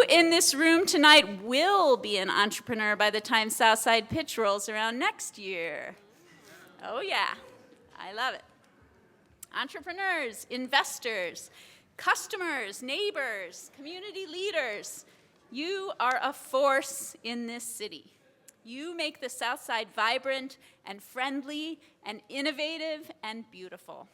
in this room tonight will be an entrepreneur by the time Southside Pitch rolls around next year. Oh yeah, I love it. Entrepreneurs, investors, customers, neighbors, community leaders, you are a force in this city. You make the Southside vibrant and friendly and innovative and beautiful.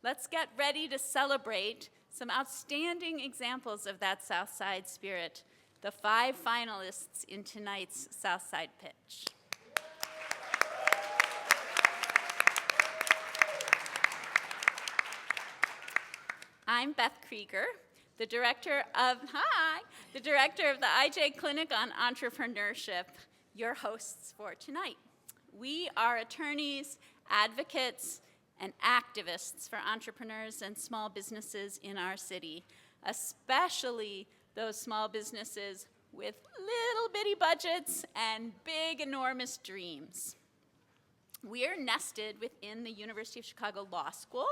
Let's get ready to celebrate some outstanding examples of that Southside spirit, the 5 finalists in tonight's Southside Pitch. I'm Beth Krieger, the director of the IJ Clinic on Entrepreneurship, your hosts for tonight. We are attorneys, advocates, and activists for entrepreneurs and small businesses in our city, especially those small businesses with little bitty budgets and big, enormous dreams. We are nested within the University of Chicago Law School,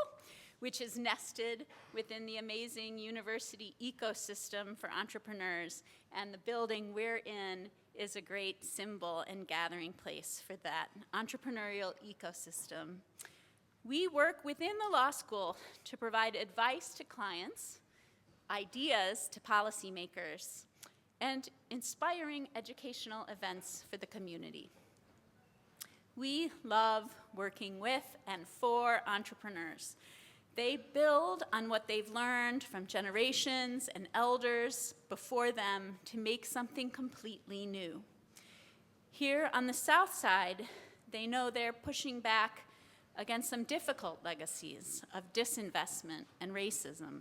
which is nested within the amazing university ecosystem for entrepreneurs, and the building we're in is a great symbol and gathering place for that entrepreneurial ecosystem. We work within the law school to provide advice to clients, ideas to policymakers, and inspiring educational events for the community. We love working with and for entrepreneurs. They build on what they've learned from generations and elders before them to make something completely new. Here on the South Side, they know they're pushing back against some difficult legacies of disinvestment and racism.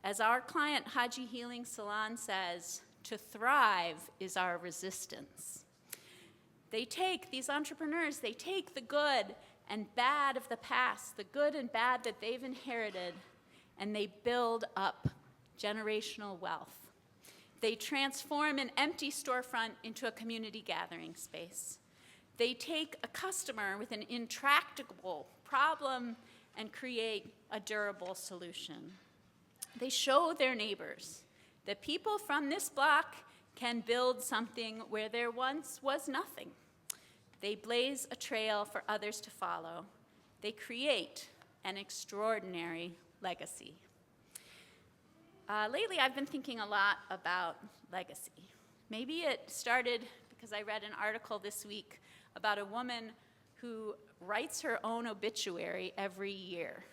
As our client Haji Healing Salon says, to thrive is our resistance. These entrepreneurs, they take the good and bad of the past, the good and bad that they've inherited, and they build up generational wealth. They transform an empty storefront into a community gathering space. They take a customer with an intractable problem and create a durable solution. They show their neighbors that people from this block can build something where there once was nothing. They blaze a trail for others to follow. They create an extraordinary legacy. Lately, I've been thinking a lot about legacy. Maybe it started because I read an article this week about a woman who writes her own obituary every year.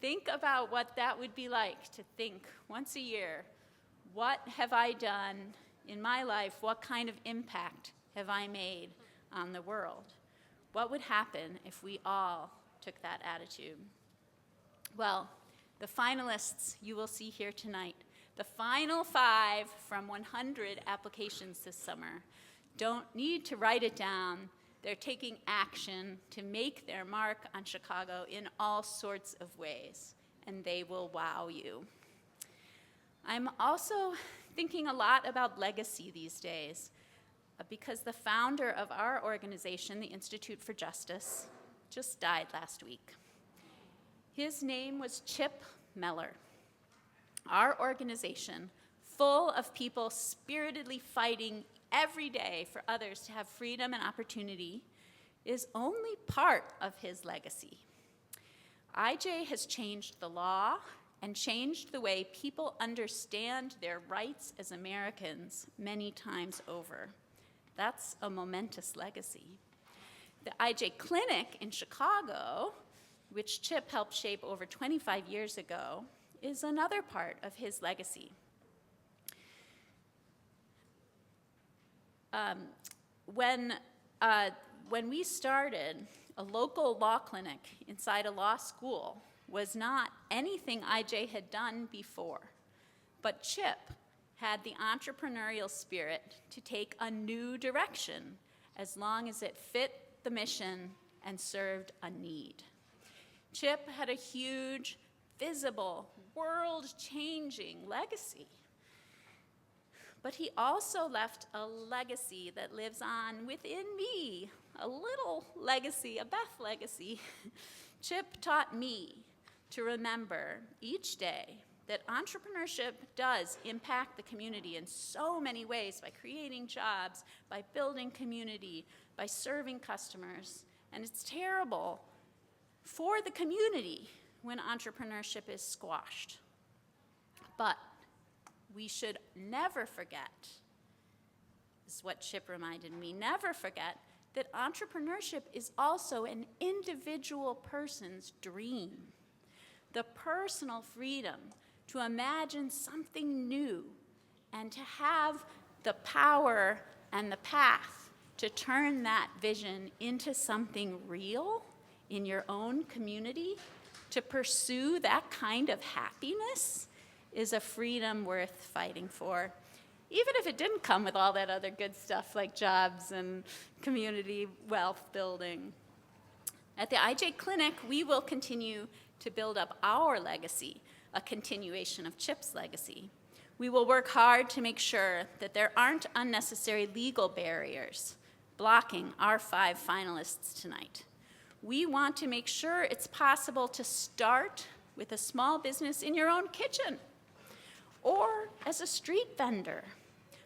Think about what that would be like to think once a year, what have I done in my life? What kind of impact have I made on the world? What would happen if we all took that attitude? Well, the finalists you will see here tonight, the final 5 from 100 applications this summer, don't need to write it down. They're taking action to make their mark on Chicago in all sorts of ways, and they will wow you. I'm also thinking a lot about legacy these days because the founder of our organization, the Institute for Justice, just died last week. His name was Chip Meller. Our organization, full of people spiritedly fighting every day for others to have freedom and opportunity, is only part of his legacy. IJ has changed the law and changed the way people understand their rights as Americans many times over. That's a momentous legacy. The IJ Clinic in Chicago, which Chip helped shape over 25 years ago, is another part of his legacy. When we started, a local law clinic inside a law school was not anything IJ had done before. But Chip had the entrepreneurial spirit to take a new direction as long as it fit the mission and served a need. Chip had a huge, visible, world-changing legacy. But he also left a legacy that lives on within me, a little legacy, a Beth legacy. Chip taught me to remember each day that entrepreneurship does impact the community in so many ways by creating jobs, by building community, by serving customers. And it's terrible for the community when entrepreneurship is squashed. But we should never forget, this is what Chip reminded me, never forget that entrepreneurship is also an individual person's dream. The personal freedom to imagine something new and to have the power and the path to turn that vision into something real in your own community, to pursue that kind of happiness is a freedom worth fighting for, even if it didn't come with all that other good stuff like jobs and community wealth building. At the IJ Clinic, we will continue to build up our legacy, a continuation of Chip's legacy. We will work hard to make sure that there aren't unnecessary legal barriers blocking our 5 finalists tonight. We want to make sure it's possible to start with a small business in your own kitchen or as a street vendor.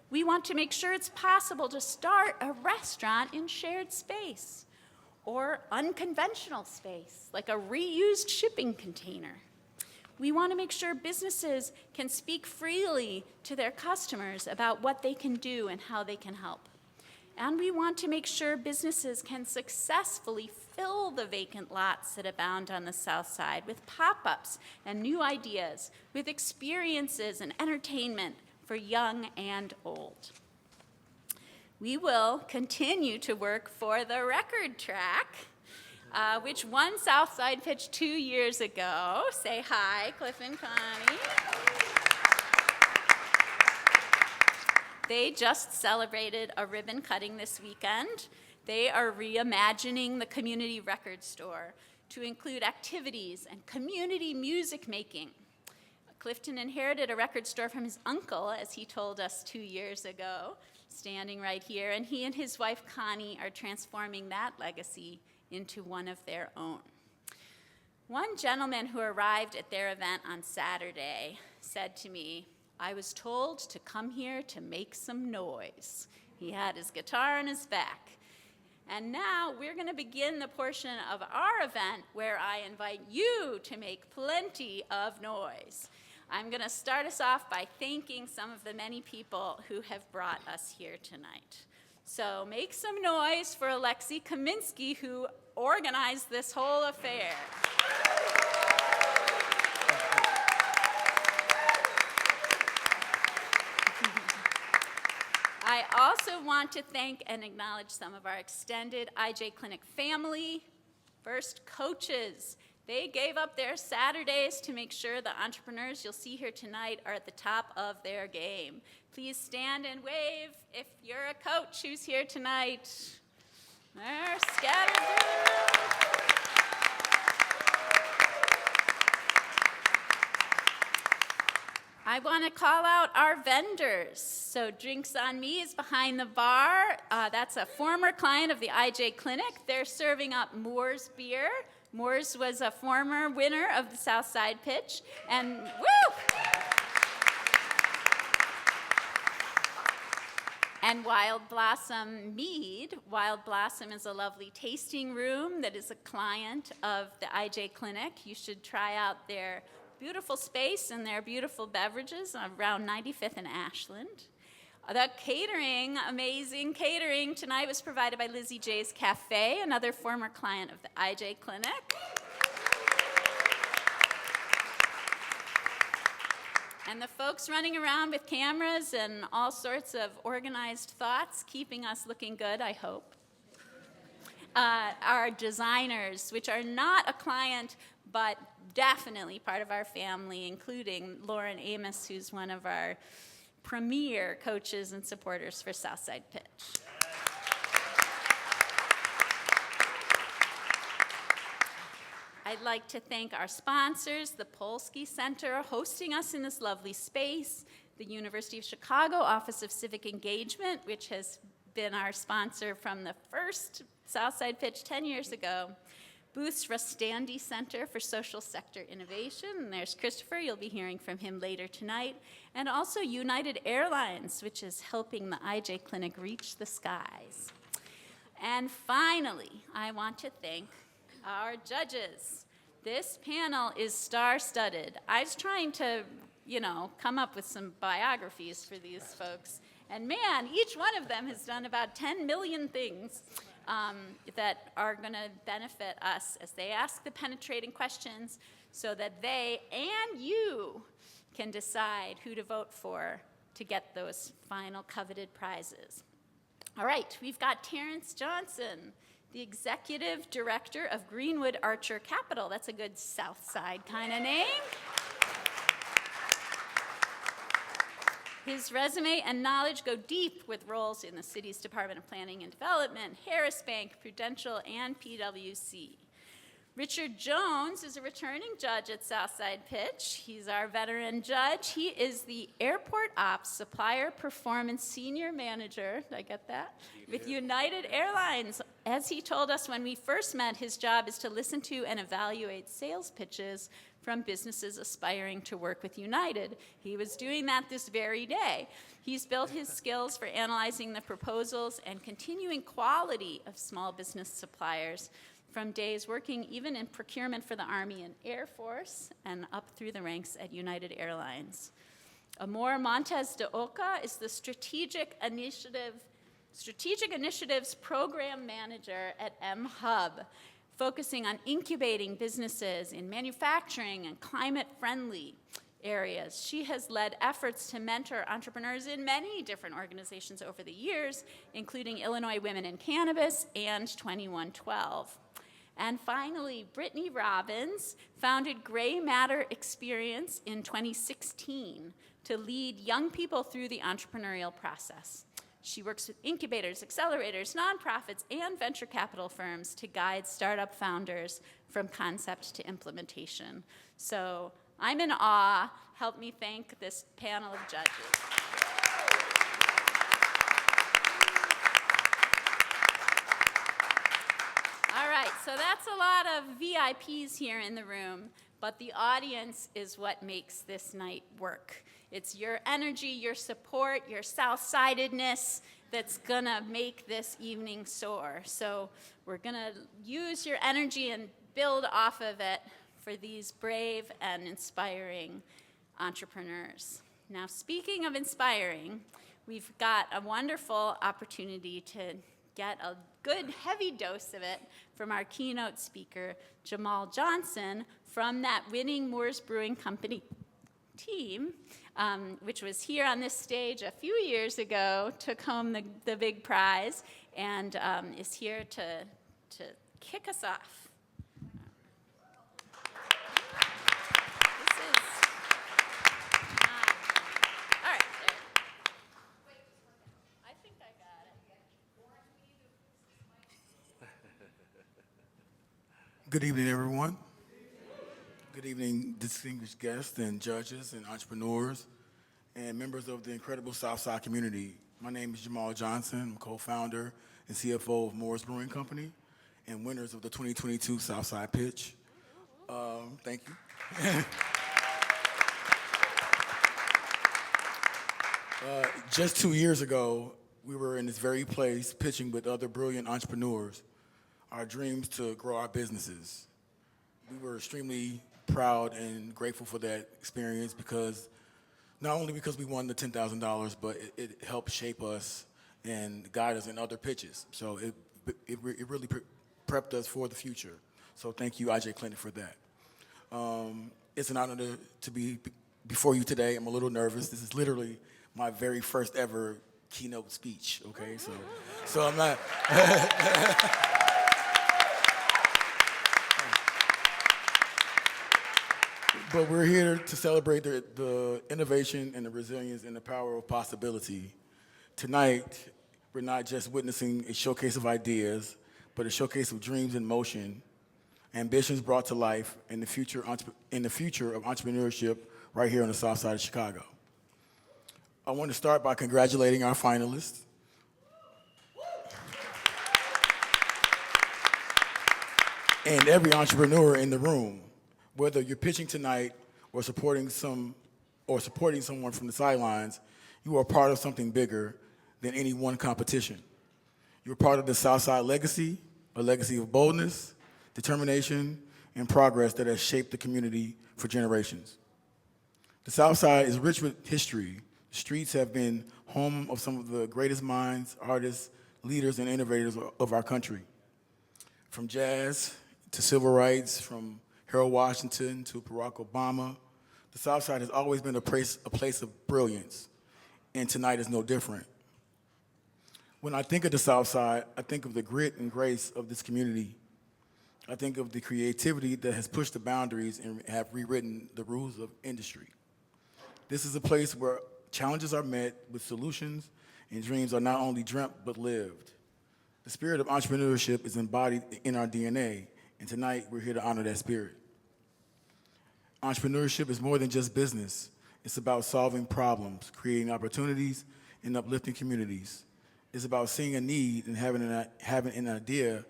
We want to make sure it's possible to start a restaurant in shared space or unconventional space, like a reused shipping container. We want to make sure businesses can speak freely to their customers about what they can do and how they can help. And we want to make sure businesses can successfully fill the vacant lots that abound on the South Side with pop-ups and new ideas, with experiences and entertainment for young and old. We will continue to work for the record track, which won Southside Pitch 2 years ago. Say hi, Cliff and Connie. They just celebrated a ribbon cutting this weekend. They are reimagining the community record store to include activities and community music making. Clifton inherited a record store from his uncle, as he told us 2 years ago, standing right here, and he and his wife Connie are transforming that legacy into one of their own. One gentleman who arrived at their event on Saturday said to me, "I was told to come here to make some noise." He had his guitar on his back. And now we're going to begin the portion of our event where I invite you to make plenty of noise. I'm going to start us off by thanking some of the many people who have brought us here tonight. So make some noise for Alexei Kaminsky, who organized this whole affair. I also want to thank and acknowledge some of our extended IJ Clinic family. First, coaches. They gave up their Saturdays to make sure the entrepreneurs you'll see here tonight are at the top of their game. Please stand and wave if you're a coach who's here tonight. They're scattered through. I want to call out our vendors. So Drinks on Me is behind the bar. That's a former client of the IJ Clinic. They're serving up Moore's beer. Moore's was a former winner of the Southside Pitch. And woo! And Wild Blossom Mead. Wild Blossom is a lovely tasting room that is a client of the IJ Clinic. You should try out their beautiful space and their beautiful beverages around 95th and Ashland. The catering, amazing catering tonight was provided by Lizzie J's Cafe, another former client of the IJ Clinic. And the folks running around with cameras and all sorts of organized thoughts, keeping us looking good, I hope. Our designers, which are not a client, but definitely part of our family, including Lauren Amos, who's one of our premier coaches and supporters for Southside Pitch. I'd like to thank our sponsors, the Polsky Center, hosting us in this lovely space, the University of Chicago Office of Civic Engagement, which has been our sponsor from the first Southside Pitch 10 years ago, Booth's Rustandi Center for Social Sector Innovation, and there's Christopher, you'll be hearing from him later tonight, and also United Airlines, which is helping the IJ Clinic reach the skies. And finally, I want to thank our judges. This panel is star-studded. I was trying to, come up with some biographies for these folks, and man, each one of them has done about 10 million things that are going to benefit us as they ask the penetrating questions so that they and you can decide who to vote for to get those final coveted prizes. All right, we've got Terrence Johnson, the Executive Director of Greenwood Archer Capital. That's a good South Side kind of name. His resume and knowledge go deep with roles in the city's Department of Planning and Development, Harris Bank, Prudential, and PwC. Richard Jones is a returning judge at Southside Pitch. He's our veteran judge. He is the Airport Ops Supplier Performance Senior Manager, did I get that? With United Airlines. As he told us when we first met, his job is to listen to and evaluate sales pitches from businesses aspiring to work with United. He was doing that this very day. He's built his skills for analyzing the proposals and continuing quality of small business suppliers from days working even in procurement for the Army and Air Force and up through the ranks at United Airlines. Amor Montes de Oca is the Strategic Initiatives Program Manager at M-Hub, focusing on incubating businesses in manufacturing and climate-friendly areas. She has led efforts to mentor entrepreneurs in many different organizations over the years, including Illinois Women in Cannabis and 2112. And finally, Brittany Robbins founded Gray Matter Experience in 2016 to lead young people through the entrepreneurial process. She works with incubators, accelerators, nonprofits, and venture capital firms to guide startup founders from concept to implementation. So I'm in awe. Help me thank this panel of judges. All right, so that's a lot of VIPs here in the room, but the audience is what makes this night work. It's your energy, your support, your South-sidedness that's gonna make this evening soar. So we're gonna use your energy and build off of it for these brave and inspiring entrepreneurs. Now, speaking of inspiring, we've got a wonderful opportunity to get a good heavy dose of it from our keynote speaker, Jamal Johnson, from that winning Moores Brewing Company team, which was here on this stage a few years ago, took home the big prize, and is here to kick us off. Good evening, everyone. Good evening, distinguished guests and judges and entrepreneurs and members of the incredible Southside community. My name is Jamal Johnson. I'm co-founder and CFO of Moores Brewing Company and winners of the 2022 Southside Pitch. Thank you. Just 2 years ago, we were in this very place pitching with other brilliant entrepreneurs our dreams to grow our businesses. We were extremely proud and grateful for that experience because not only because we won the $10,000, but it helped shape us and guide us in other pitches. So it really prepped us for the future. So thank you, IJ Clinic, for that. It's an honor to be before you today. I'm a little nervous. This is literally my very first ever keynote speech, okay? So I'm not... But we're here to celebrate the innovation and the resilience and the power of possibility. Tonight, we're not just witnessing a showcase of ideas, but a showcase of dreams in motion, ambitions brought to life, and the future of entrepreneurship right here on the South Side of Chicago. I want to start by congratulating our finalists. and every entrepreneur in the room, whether you're pitching tonight or supporting someone from the sidelines, you are part of something bigger than any one competition. You're part of the Southside legacy, a legacy of boldness, determination, and progress that has shaped the community for generations. The Southside is rich with history. The streets have been home of some of the greatest minds, artists, leaders, and innovators of our country. From jazz to civil rights, from Harold Washington to Barack Obama, the Southside has always been a place of brilliance, and tonight is no different. When I think of the Southside, I think of the grit and grace of this community. I think of the creativity that has pushed the boundaries and have rewritten the rules of industry. This is a place where challenges are met with solutions and dreams are not only dreamt but lived. The spirit of entrepreneurship is embodied in our DNA, and tonight we're here to honor that spirit. Entrepreneurship is more than just business. It's about solving problems, creating opportunities, and uplifting communities. It's about seeing a need and having an idea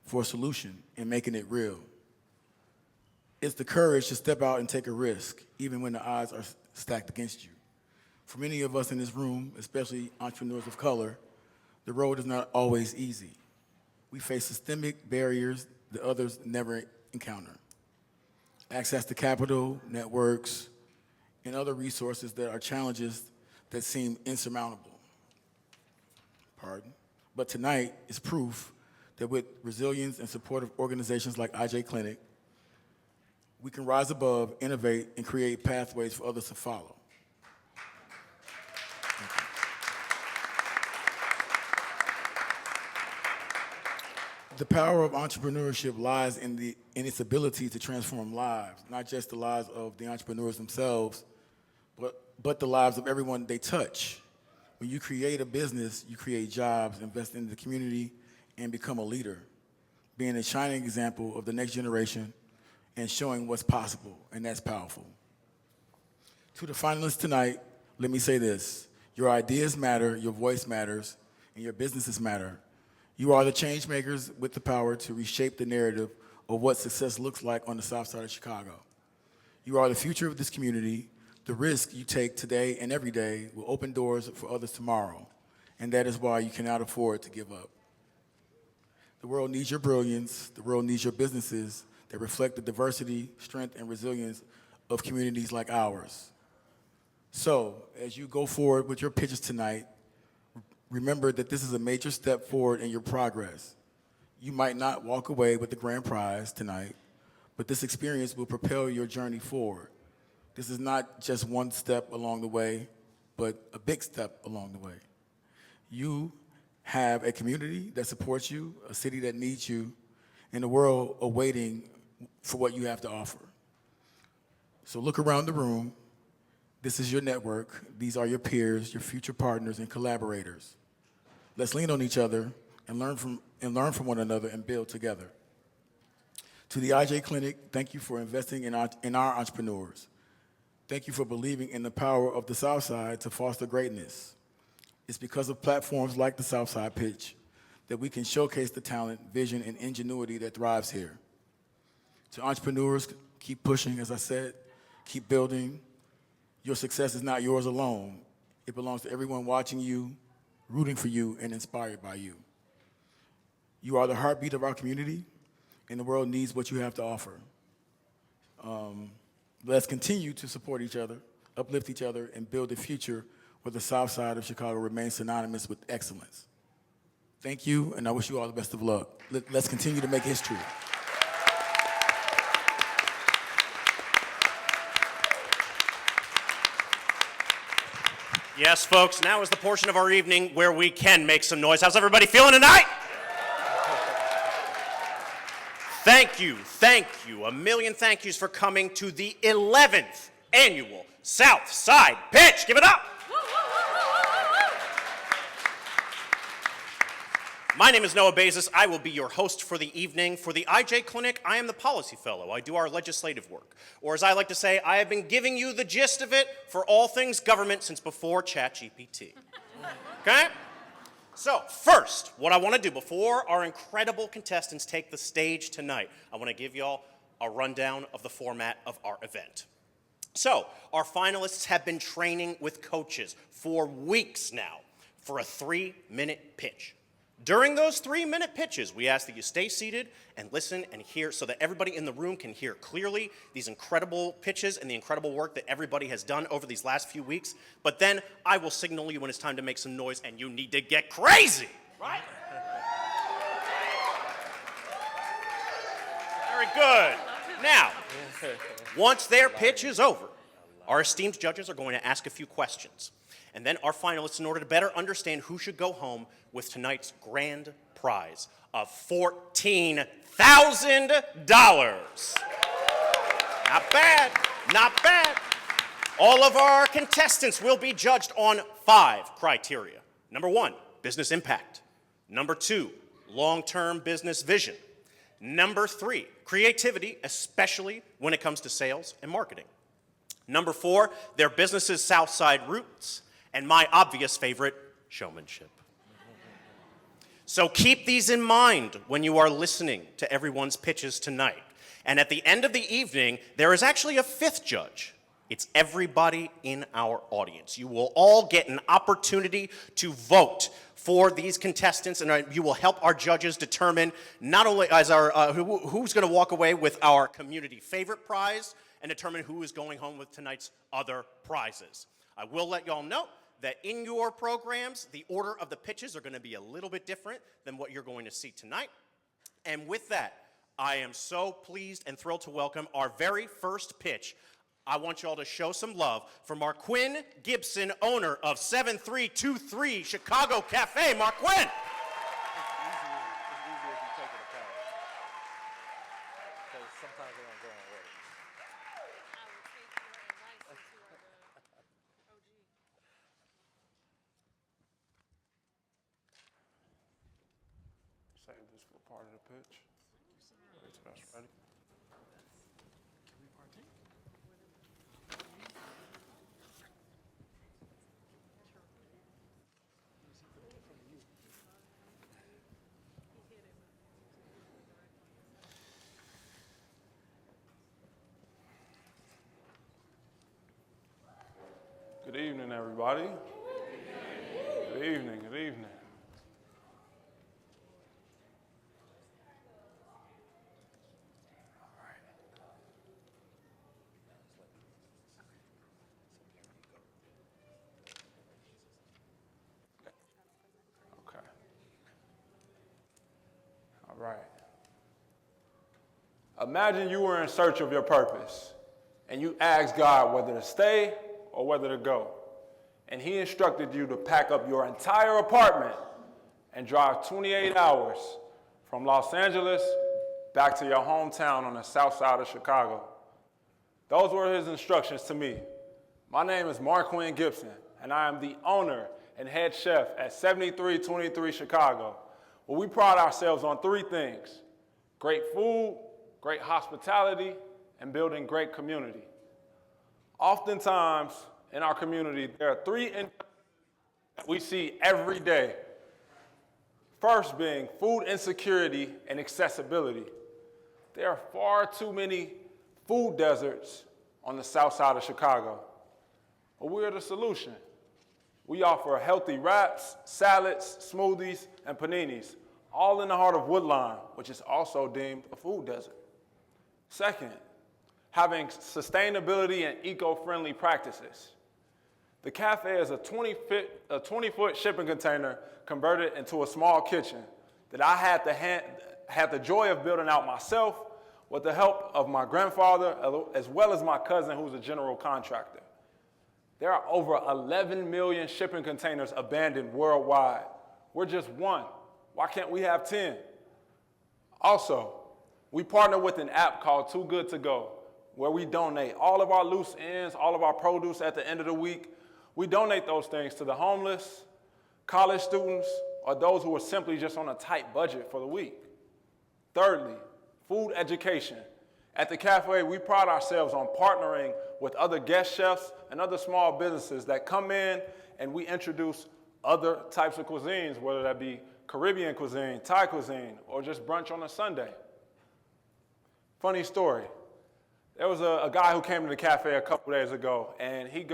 for a solution and making it real. It's the courage to step out and take a risk, even when the odds are stacked against you. For many of us in this room, especially entrepreneurs of color, the road is not always easy. We face systemic barriers that others never encounter. Access to capital, networks, and other resources that are challenges that seem insurmountable. But tonight is proof that with resilience and supportive organizations like IJ Clinic, we can rise above, innovate, and create pathways for others to follow. The power of entrepreneurship lies in its ability to transform lives, not just the lives of the entrepreneurs themselves, but the lives of everyone they touch. When you create a business, you create jobs, invest in the community, and become a leader, being a shining example of the next generation and showing what's possible, and that's powerful. To the finalists tonight, let me say this. Your ideas matter, your voice matters, and your businesses matter. You are the change makers with the power to reshape the narrative of what success looks like on the South Side of Chicago. You are the future of this community. The risk you take today and every day will open doors for others tomorrow, and that is why you cannot afford to give up. The world needs your brilliance. The world needs your businesses that reflect the diversity, strength, and resilience of communities like ours. So, as you go forward with your pitches tonight, remember that this is a major step forward in your progress. You might not walk away with the grand prize tonight, but this experience will propel your journey forward. This is not just one step along the way, but a big step along the way. You have a community that supports you, a city that needs you, and a world awaiting for what you have to offer. So look around the room. This is your network. These are your peers, your future partners and collaborators. Let's lean on each other and learn from one another and build together. To the IJ Clinic, thank you for investing in our entrepreneurs. Thank you for believing in the power of the Southside to foster greatness. It's because of platforms like the Southside Pitch that we can showcase the talent, vision, and ingenuity that thrives here. To entrepreneurs, keep pushing, as I said, keep building. Your success is not yours alone. It belongs to everyone watching you, rooting for you, and inspired by you. You are the heartbeat of our community, and the world needs what you have to offer. Let's continue to support each other, uplift each other, and build a future where the South Side of Chicago remains synonymous with excellence. Thank you, and I wish you all the best of luck. Let's continue to make history. Yes, folks, now is the portion of our evening where we can make some noise. How's everybody feeling tonight? Thank you, a million thank yous for coming to the 11th annual South Side Pitch. Give it up. My name is Noah Bezos. I will be your host for the evening. For the IJ Clinic, I am the policy fellow. I do our legislative work. Or as I like to say, I have been giving you the gist of it for all things government since before ChatGPT. Okay? So first, what I want to do before our incredible contestants take the stage tonight, I want to give y'all a rundown of the format of our event. So our finalists have been training with coaches for weeks now for a 3-minute pitch. During those 3-minute pitches, we ask that you stay seated and listen and hear so that everybody in the room can hear clearly these incredible pitches and the incredible work that everybody has done over these last few weeks. But then I will signal you when it's time to make some noise and you need to get crazy, right? Very good. Now, once their pitch is over, our esteemed judges are going to ask a few questions. And then our finalists, in order to better understand who should go home with tonight's grand prize of $14,000. Not bad, not bad. All of our contestants will be judged on 5 criteria. Number 1, business impact. Number 2, long-term business vision. Number 3, creativity, especially when it comes to sales and marketing. Number 4, their business's Southside roots. And my obvious favorite, showmanship. So keep these in mind when you are listening to everyone's pitches tonight. And at the end of the evening, there is actually a 5th judge. It's everybody in our audience. You will all get an opportunity to vote for these contestants, and you will help our judges determine not only as our who's going to walk away with our community favorite prize and determine who is going home with tonight's other prizes. I will let y'all know that in your programs, the order of the pitches are going to be a little bit different than what you're going to see tonight. And with that, I am so pleased and thrilled to welcome our very first pitch. I want y'all to show some love for Marquin Gibson, owner of 7323 Chicago Cafe. Marquin! It's easier if you take it apart. Because sometimes they don't go in order. I will take your advice since you are the OG. Save this for part of the pitch. Wait till that's ready. Good evening, everybody. Good evening, good evening. All right. Okay. All right. Imagine you were in search of your purpose, and you asked God whether to stay or whether to go. And he instructed you to pack up your entire apartment and drive 28 hours from Los Angeles back to your hometown on the south side of Chicago. Those were his instructions to me. My name is Marquin Gibson, and I am the owner and head chef at 7323 Chicago, where we pride ourselves on 3 things: great food, great hospitality, and building great community. Oftentimes in our community, there are 3 that we see every day. First being food insecurity and accessibility. There are far too many food deserts on the south side of Chicago. But we're the solution. We offer healthy wraps, salads, smoothies, and paninis, all in the heart of Woodline, which is also deemed a food desert. Second, having sustainability and eco-friendly practices. The cafe is a 20-foot shipping container converted into a small kitchen that I had the joy of building out myself with the help of my grandfather as well as my cousin, who's a general contractor. There are over 11 million shipping containers abandoned worldwide. We're just one. Why can't we have 10? Also, we partner with an app called Too Good To Go, where we donate all of our loose ends, all of our produce at the end of the week. We donate those things to the homeless, college students, or those who are simply just on a tight budget for the week. Thirdly, food education. At the cafe, we pride ourselves on partnering with other guest chefs and other small businesses that come in and we introduce other types of cuisines, whether that be Caribbean cuisine, Thai cuisine, or just brunch on a Sunday. Funny story. There was a guy who came to the cafe a couple days ago, and he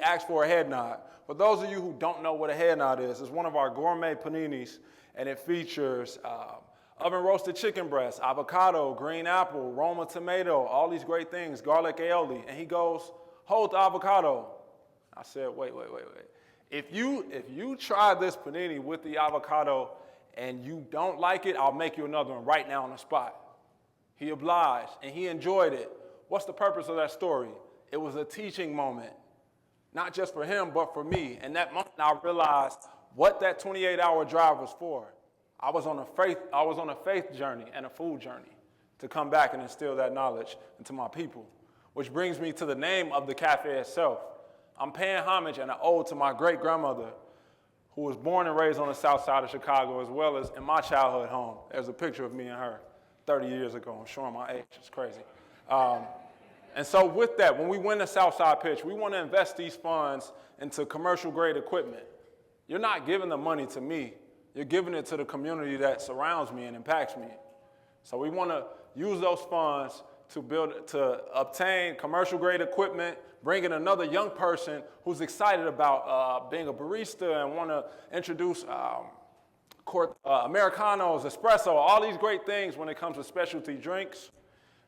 asked for a head nod. For those of you who don't know what a head nod is, it's one of our gourmet paninis, and it features oven roasted chicken breast, avocado, green apple, Roma tomato, all these great things, garlic aioli. And he goes, hold the avocado. I said, wait. If you try this panini with the avocado and you don't like it, I'll make you another one right now on the spot. He obliged, and he enjoyed it. What's the purpose of that story? It was a teaching moment, not just for him, but for me. And that moment, I realized what that 28-hour drive was for. I was on a faith journey and a food journey to come back and instill that knowledge into my people, which brings me to the name of the cafe itself. I'm paying homage and an ode to my great-grandmother, who was born and raised on the south side of Chicago, as well as in my childhood home. There's a picture of me and her 30 years ago. I'm showing my age. It's crazy. And so with that, when we win the Southside pitch, we want to invest these funds into commercial-grade equipment. You're not giving the money to me. You're giving it to the community that surrounds me and impacts me. So we want to use those funds to obtain commercial-grade equipment, bring in another young person who's excited about being a barista and want to introduce Americanos, espresso, all these great things when it comes to specialty drinks.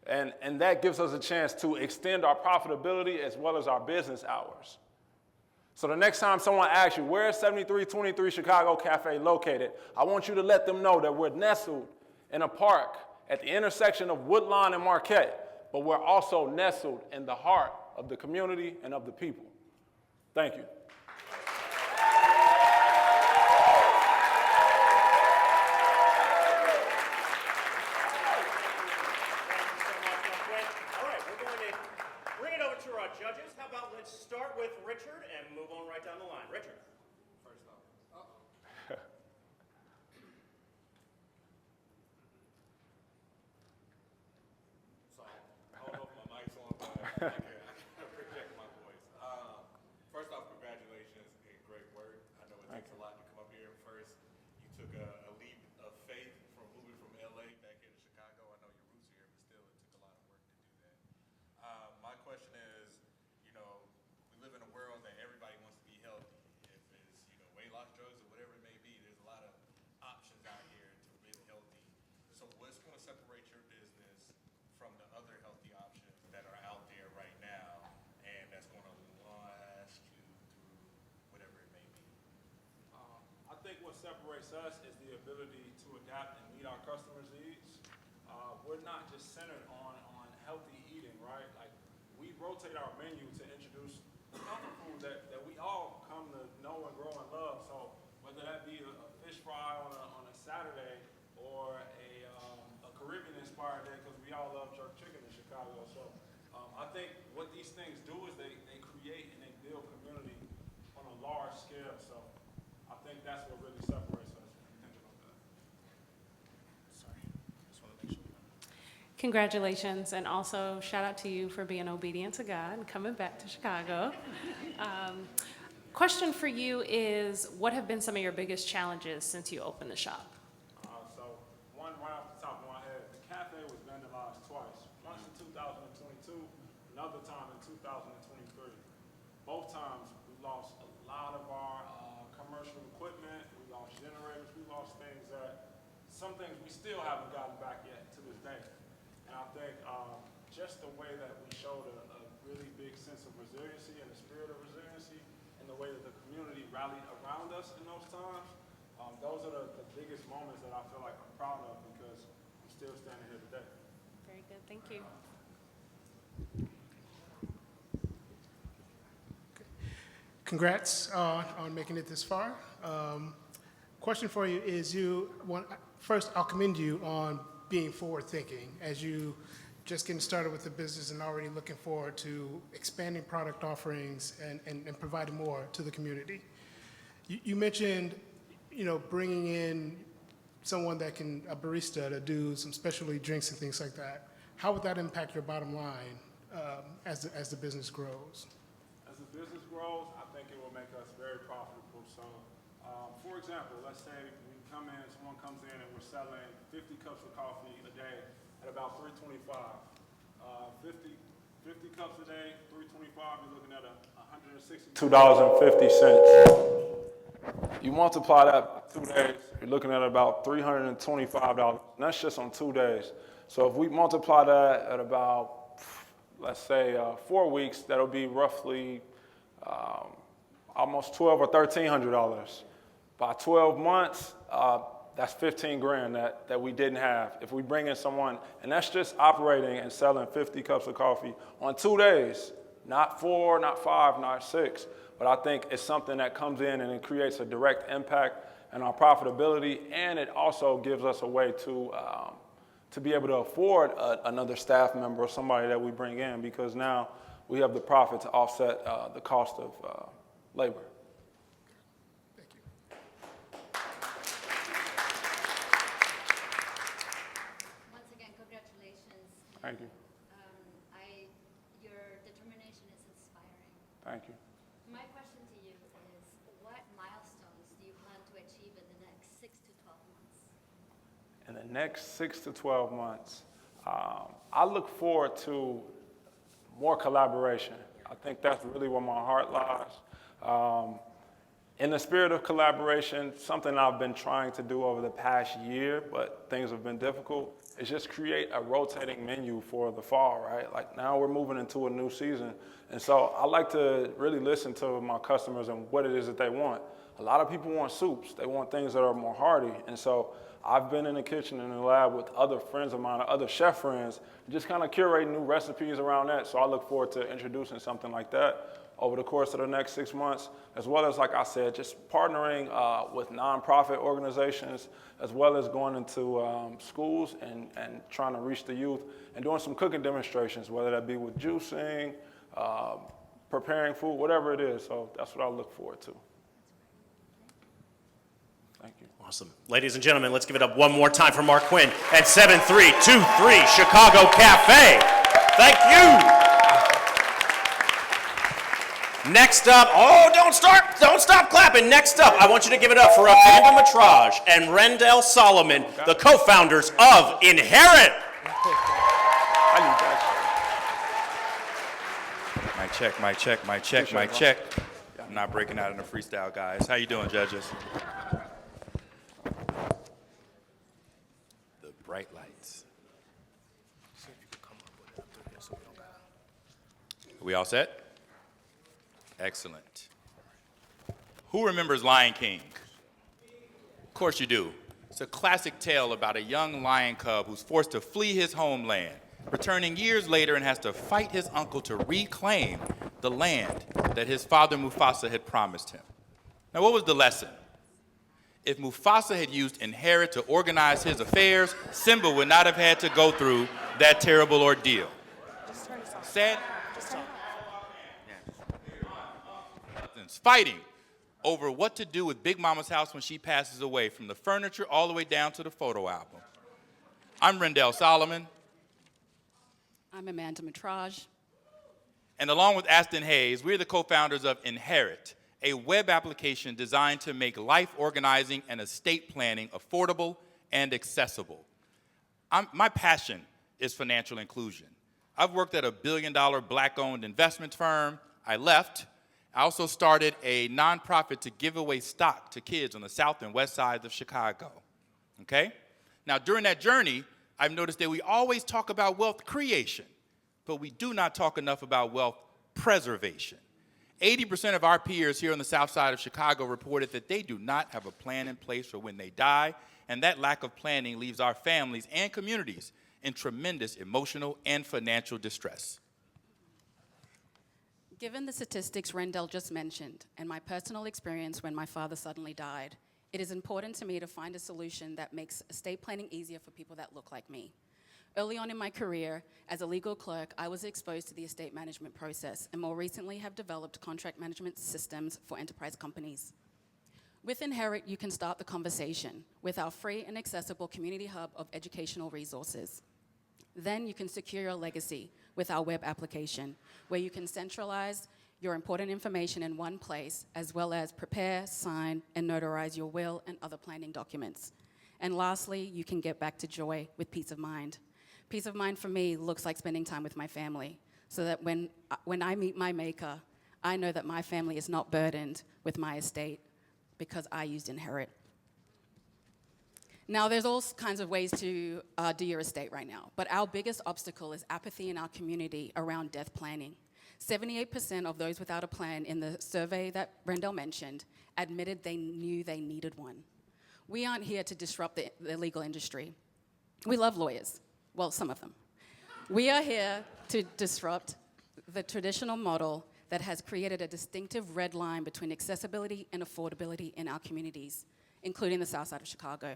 And that gives us a chance to extend our profitability as well as our business hours. So the next time someone asks you, where is 7323 Chicago Cafe located? I want you to let them know that we're nestled in a park at the intersection of Woodlawn and Marquette, but we're also nestled in the heart of the community and of the people. Thank you. All right, we're going to bring it over to our judges. How about let's start with Richard and move on right down the line. Richard. First up. Sorry, I don't know if my mic's on, but I can project my voice. First off, congratulations and great work. I know it takes a lot to come up here. First, you took a leap of faith from moving from LA back here to Chicago. I know your roots here, but still, it took a lot of work to do that. My question is, we live in a world that everybody wants to be healthy. If it's, weight loss drugs or whatever it may be, there's a lot of options out here to really healthy. So what's going to separate your business from the other healthy options that are out there right now, and that's going to last you through whatever it may be? I think what separates us is the ability to adapt and meet our customers' needs. We're not just centered on healthy eating, right? Like, we rotate our menu to introduce comfort food that we all come to know and grow and love. So whether that be a fish fry on a Saturday or a Caribbean-inspired day, because we all love jerk chicken in Chicago. So I think what these things do is they create and they build community on a large scale. So I think that's what really separates us when you think about that. Sorry, just want to make sure. Congratulations, and also shout out to you for being obedient to God and coming back to Chicago. Question for you is, what have been some of your biggest challenges since you opened the shop? So one right off the top of my head, the cafe was vandalized twice. Once in 2022, another time in 2023. Both times we lost a lot of our commercial equipment, we lost generators, we lost things some things we still haven't gotten back yet to this day. And I think just the way that we showed a really big sense of resiliency and the spirit of resiliency, and the way that the community rallied around us in those times, those are the biggest moments that I feel like I'm proud of, because I'm still standing here today. Very good, thank you. Congrats on making it this far. Question for you is, first, I'll commend you on being forward-thinking as you just getting started with the business and already looking forward to expanding product offerings and providing more to the community. You mentioned, bringing in someone a barista to do some specialty drinks and things like that. How would that impact your bottom line as the business grows? As the business grows, I think it will make us very profitable. So For example, let's say someone comes in and we're selling 50 cups of coffee a day at about $3.25. 50 cups a day, $3.25, you're looking at $162.50. You multiply that by 2 days, you're looking at about $325. And that's just on 2 days. So if we multiply that at about, let's say, 4 weeks, that'll be roughly almost $1,200 or $1,300. By 12 months, that's 15 grand that we didn't have. If we bring in someone, and that's just operating and selling 50 cups of coffee on 2 days, not 4, not 5, not 6. But I think it's something that comes in and it creates a direct impact in our profitability, and it also gives us a way to be able to afford another staff member or somebody that we bring in, because now we have the profit to offset the cost of labor. Thank you. Once again, congratulations. Thank you. Your determination is inspiring. Thank you. My question to you is, what milestones do you plan to achieve in the next 6 to 12 months? In the next 6 to 12 months, I look forward to more collaboration. I think that's really where my heart lies. In the spirit of collaboration, something I've been trying to do over the past year, but things have been difficult, is just create a rotating menu for the fall, right? Like now we're moving into a new season. And so I like to really listen to my customers and what it is that they want. A lot of people want soups. They want things that are more hearty. And so I've been in the kitchen and in the lab with other friends of mine, other chef friends, just kind of curating new recipes around that. So I look forward to introducing something like that over the course of the next 6 months, as well as, like I said, just partnering with nonprofit organizations, as well as going into schools and trying to reach the youth and doing some cooking demonstrations, whether that be with juicing, preparing food, whatever it is. So that's what I look forward to. Thank you. Awesome. Ladies and gentlemen, let's give it up one more time for Mark Quinn at 7323 Chicago Cafe. Thank you. Next up, don't stop clapping. Next up, I want you to give it up for Amanda Matraj and Rendell Solomon, the co-founders of Inherit. Mic check, mic check, mic check, mic check. I'm not breaking out in a freestyle, guys. How you doing, judges? The bright lights. Are we all set? Excellent. Who remembers Lion King? Of course you do. It's a classic tale about a young lion cub who's forced to flee his homeland, returning years later and has to fight his uncle to reclaim the land that his father Mufasa had promised him. Now, what was the lesson? If Mufasa had used Inherit to organize his affairs, Simba would not have had to go through that terrible ordeal. Sad. Fighting over what to do with Big Mama's house when she passes away, from the furniture all the way down to the photo album. I'm Rendell Solomon. I'm Amanda Matraj. And along with Aston Hayes, we're the co-founders of Inherit, a web application designed to make life organizing and estate planning affordable and accessible. My passion is financial inclusion. I've worked at a billion-dollar black-owned investment firm. I left. I also started a nonprofit to give away stock to kids on the south and west sides of Chicago, okay? Now, during that journey, I've noticed that we always talk about wealth creation, but we do not talk enough about wealth preservation. 80% of our peers here on the south side of Chicago reported that they do not have a plan in place for when they die, and that lack of planning leaves our families and communities in tremendous emotional and financial distress. Given the statistics Rendell just mentioned and my personal experience when my father suddenly died, it is important to me to find a solution that makes estate planning easier for people that look like me. Early on in my career, as a legal clerk, I was exposed to the estate management process and more recently have developed contract management systems for enterprise companies. With Inherit, you can start the conversation with our free and accessible community hub of educational resources. Then you can secure your legacy with our web application, where you can centralize your important information in one place, as well as prepare, sign, and notarize your will and other planning documents. And lastly, you can get back to joy with peace of mind. Peace of mind for me looks like spending time with my family, so that when I meet my maker, I know that my family is not burdened with my estate because I used Inherit. Now, there's all kinds of ways to do your estate right now, but our biggest obstacle is apathy in our community around death planning. 78% of those without a plan in the survey that Rendell mentioned admitted they knew they needed one. We aren't here to disrupt the legal industry. We love lawyers. Well, some of them. We are here to disrupt the traditional model that has created a distinctive red line between accessibility and affordability in our communities, including the South Side of Chicago.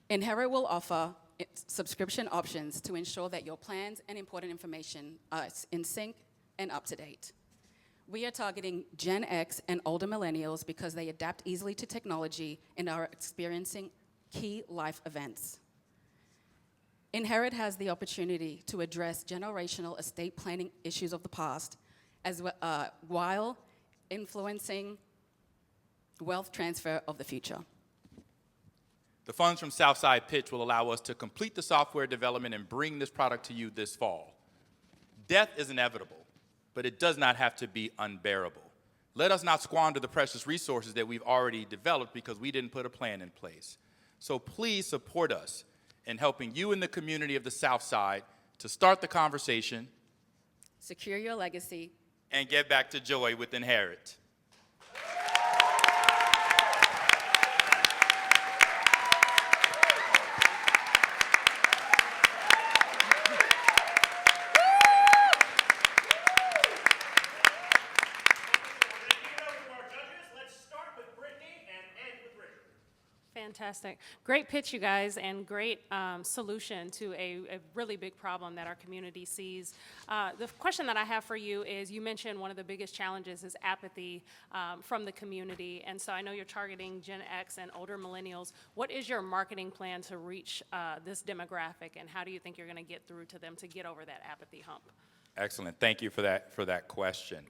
Inherit will offer subscription options to ensure that your plans and important information are in sync and up to date. We are targeting Gen X and older millennials because they adapt easily to technology and are experiencing key life events. Inherit has the opportunity to address generational estate planning issues of the past while influencing wealth transfer of the future. The funds from Southside Pitch will allow us to complete the software development and bring this product to you this fall. Death is inevitable, but it does not have to be unbearable. Let us not squander the precious resources that we've already developed because we didn't put a plan in place. So please support us in helping you in the community of the South Side to start the conversation, secure your legacy, and get back to joy with Inherit. Fantastic. Great pitch, you guys, and great solution to a really big problem that our community sees. The question that I have for you is, you mentioned one of the biggest challenges is apathy from the community, and so I know you're targeting Gen X and older millennials. What is your marketing plan to reach this demographic, and how do you think you're going to get through to them to get over that apathy hump? Excellent. Thank you for that question.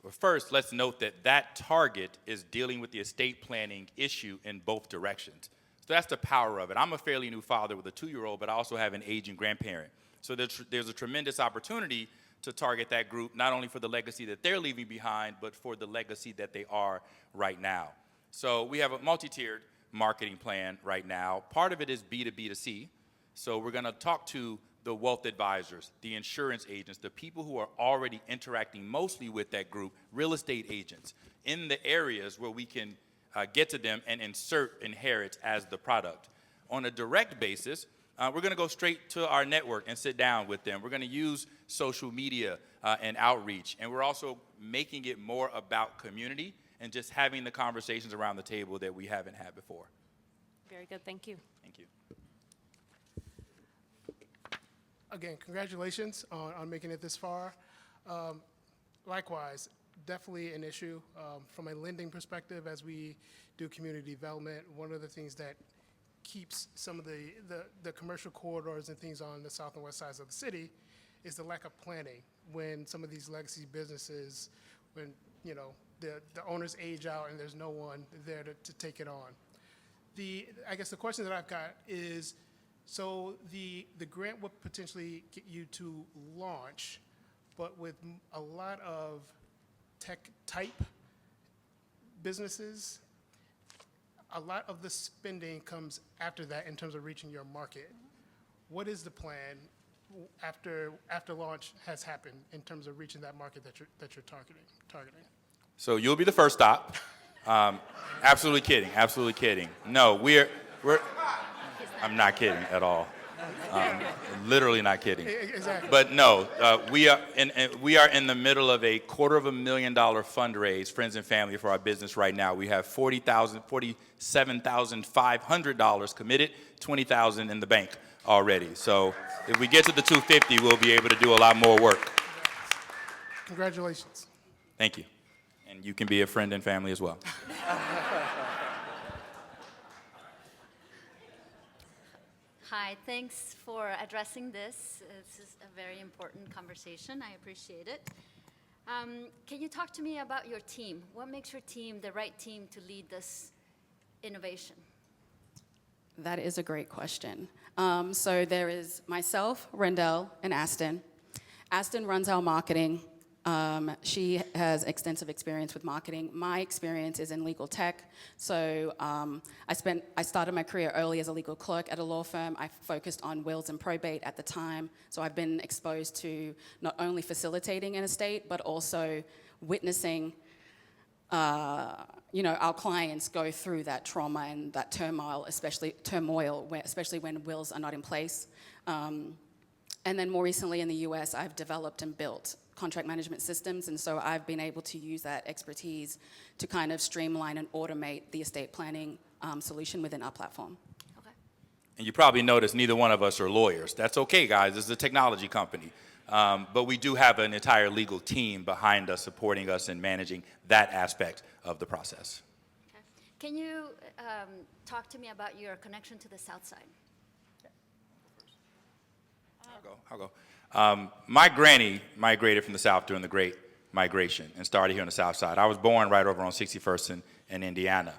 Well, first, let's note that that target is dealing with the estate planning issue in both directions. So that's the power of it. I'm a fairly new father with a 2-year-old, but I also have an aging grandparent. So there's a tremendous opportunity to target that group, not only for the legacy that they're leaving behind, but for the legacy that they are right now. So we have a multi-tiered marketing plan right now. Part of it is B2B2C. So we're going to talk to the wealth advisors, the insurance agents, the people who are already interacting mostly with that group, real estate agents, in the areas where we can get to them and insert Inherit as the product. On a direct basis, we're going to go straight to our network and sit down with them. We're going to use social media and outreach, and we're also making it more about community and just having the conversations around the table that we haven't had before. Very good. Thank you. Thank you. Again, congratulations on making it this far. Likewise, definitely an issue from a lending perspective as we do community development. One of the things that keeps some of the commercial corridors and things on the south and west sides of the city is the lack of planning. When some of these legacy businesses, when the owners age out and there's no one there to take it on. I guess the question that I've got is, so the grant would potentially get you to launch, but with a lot of tech type businesses, a lot of the spending comes after that in terms of reaching your market. What is the plan after launch has happened in terms of reaching that market that you're targeting? So you'll be the first stop. Absolutely kidding. Absolutely kidding. No, we're. I'm not kidding at all. Literally not kidding. Exactly. But no, we are in the middle of a $250,000 fundraise, friends and family, for our business right now. We have $47,500 committed, $20,000 in the bank already. So if we get to the 250, we'll be able to do a lot more work. Congratulations. Thank you. And you can be a friend and family as well. Hi, thanks for addressing this. This is a very important conversation. I appreciate it. Can you talk to me about your team? What makes your team the right team to lead this innovation? That is a great question. So there is myself, Rendell, and Aston. Aston runs our marketing. She has extensive experience with marketing. My experience is in legal tech. So I started my career early as a legal clerk at a law firm. I focused on wills and probate at the time. So I've been exposed to not only facilitating an estate, but also witnessing our clients go through that trauma and that turmoil, especially when wills are not in place. And then more recently in the US, I've developed and built contract management systems, and so I've been able to use that expertise to kind of streamline and automate the estate planning solution within our platform. Okay. And you probably noticed neither one of us are lawyers. That's okay, guys. This is a technology company. But we do have an entire legal team behind us, supporting us and managing that aspect of the process. Okay. Can you talk to me about your connection to the South Side? I'll go. My granny migrated from the South during the Great Migration and started here on the South Side. I was born right over on 61st in Indiana.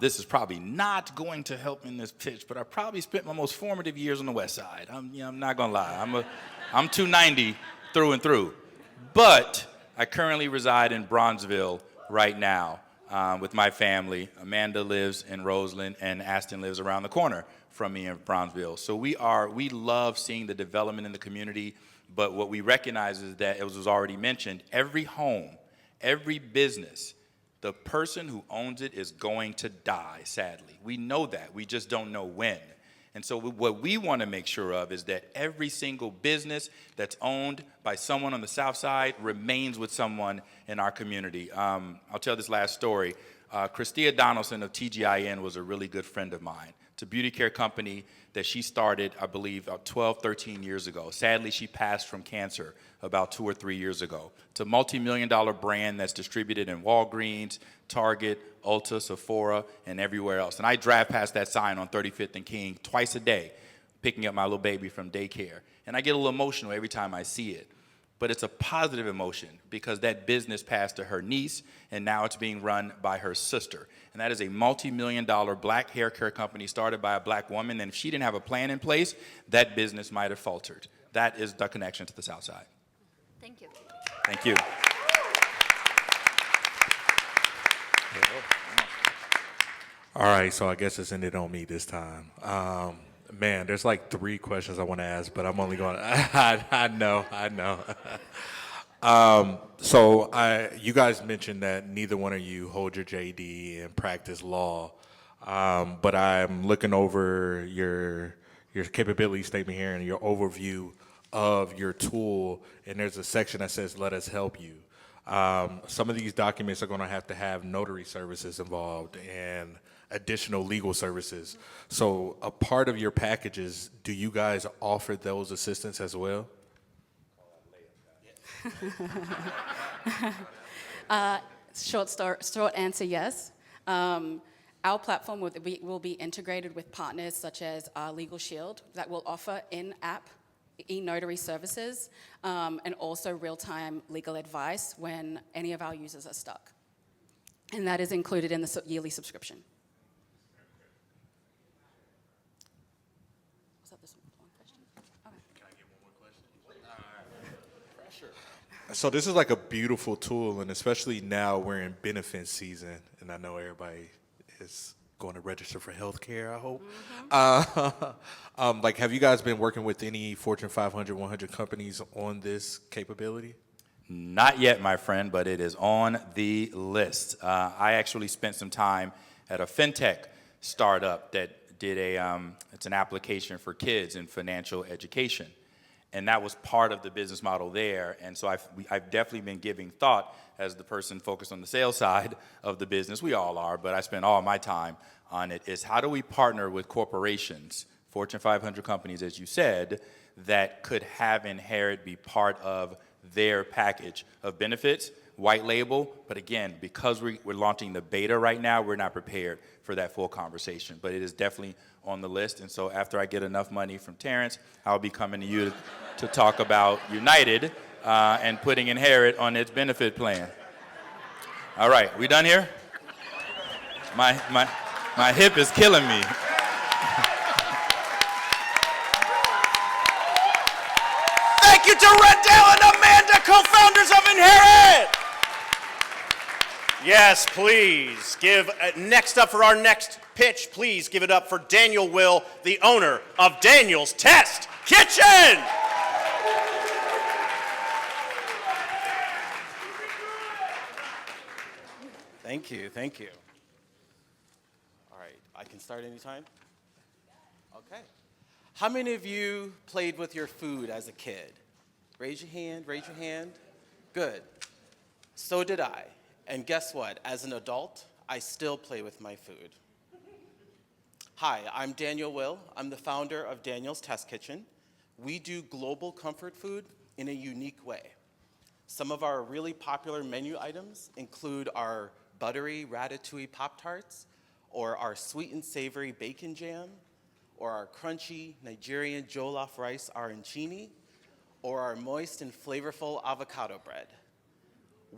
This is probably not going to help in this pitch, but I probably spent my most formative years on the West Side. I'm not gonna lie. I'm 290 through and through. But I currently reside in Bronzeville right now with my family. Amanda lives in Roseland, and Aston lives around the corner from me in Bronzeville. So we love seeing the development in the community, but what we recognize is that, as was already mentioned, every home, every business, the person who owns it is going to die, sadly. We know that, we just don't know when. And so what we want to make sure of is that every single business that's owned by someone on the South Side remains with someone in our community. I'll tell this last story. Christia Donaldson of TGIN was a really good friend of mine. It's a beauty care company that she started, I believe, 12, 13 years ago. Sadly, she passed from cancer about 2 or 3 years ago. It's a multi-million-dollar brand that's distributed in Walgreens, Target, Ulta, Sephora, and everywhere else. And I drive past that sign on 35th and King twice a day, picking up my little baby from daycare. And I get a little emotional every time I see it. But it's a positive emotion because that business passed to her niece, and now it's being run by her sister. And that is a multi-million-dollar black hair care company started by a black woman, and if she didn't have a plan in place, that business might have faltered. That is the connection to the South Side. Thank you. Thank you. All right, so I guess it's ended on me this time. Man, there's like 3 questions I want to ask, but I'm only going to, I know. You guys mentioned that neither one of you hold your JD and practice law, but I'm looking over your capability statement here and your overview of your tool, and there's a section that says, let us help you. Some of these documents are going to have notary services involved and additional legal services. So a part of your packages, do you guys offer those assistance as well? Short answer, yes. Our platform will be integrated with partners such as Legal Shield that will offer in-app e-notary services and also real-time legal advice when any of our users are stuck. And that is included in the yearly subscription. Was that this one question? Okay. Can I get one more question? So this is like a beautiful tool, and especially now we're in benefit season, and I know everybody is going to register for health care, I hope. Mm-hmm. Have you guys been working with any Fortune 500, 100 companies on this capability? Not yet, my friend, but it is on the list. I actually spent some time at a fintech startup that did it's an application for kids in financial education. And that was part of the business model there. And so I've definitely been giving thought as the person focused on the sales side of the business. We all are, but I spend all my time on it, is how do we partner with corporations, Fortune 500 companies, as you said, that could have Inherit be part of their package of benefits white label. But again, because we're launching the beta right now, we're not prepared for that full conversation. But it is definitely on the list. And so after I get enough money from Terrence, I'll be coming to you to talk about United and putting Inherit on its benefit plan. All right, we done here? My hip is killing me. Thank you to Rendell and Amanda, co-founders of Inherit. Yes, please give, next up for our next pitch, please give it up for Daniel Will, the owner of Daniel's Test Kitchen. Thank you, thank you. All right, I can start anytime? Okay. How many of you played with your food as a kid? Raise your hand, raise your hand. Good. So did I. And guess what? As an adult, I still play with my food. Hi, I'm Daniel Will. I'm the founder of Daniel's Test Kitchen. We do global comfort food in a unique way. Some of our really popular menu items include our buttery ratatouille Pop-Tarts, or our sweet and savory bacon jam, or our crunchy Nigerian jollof rice arancini, or our moist and flavorful avocado bread.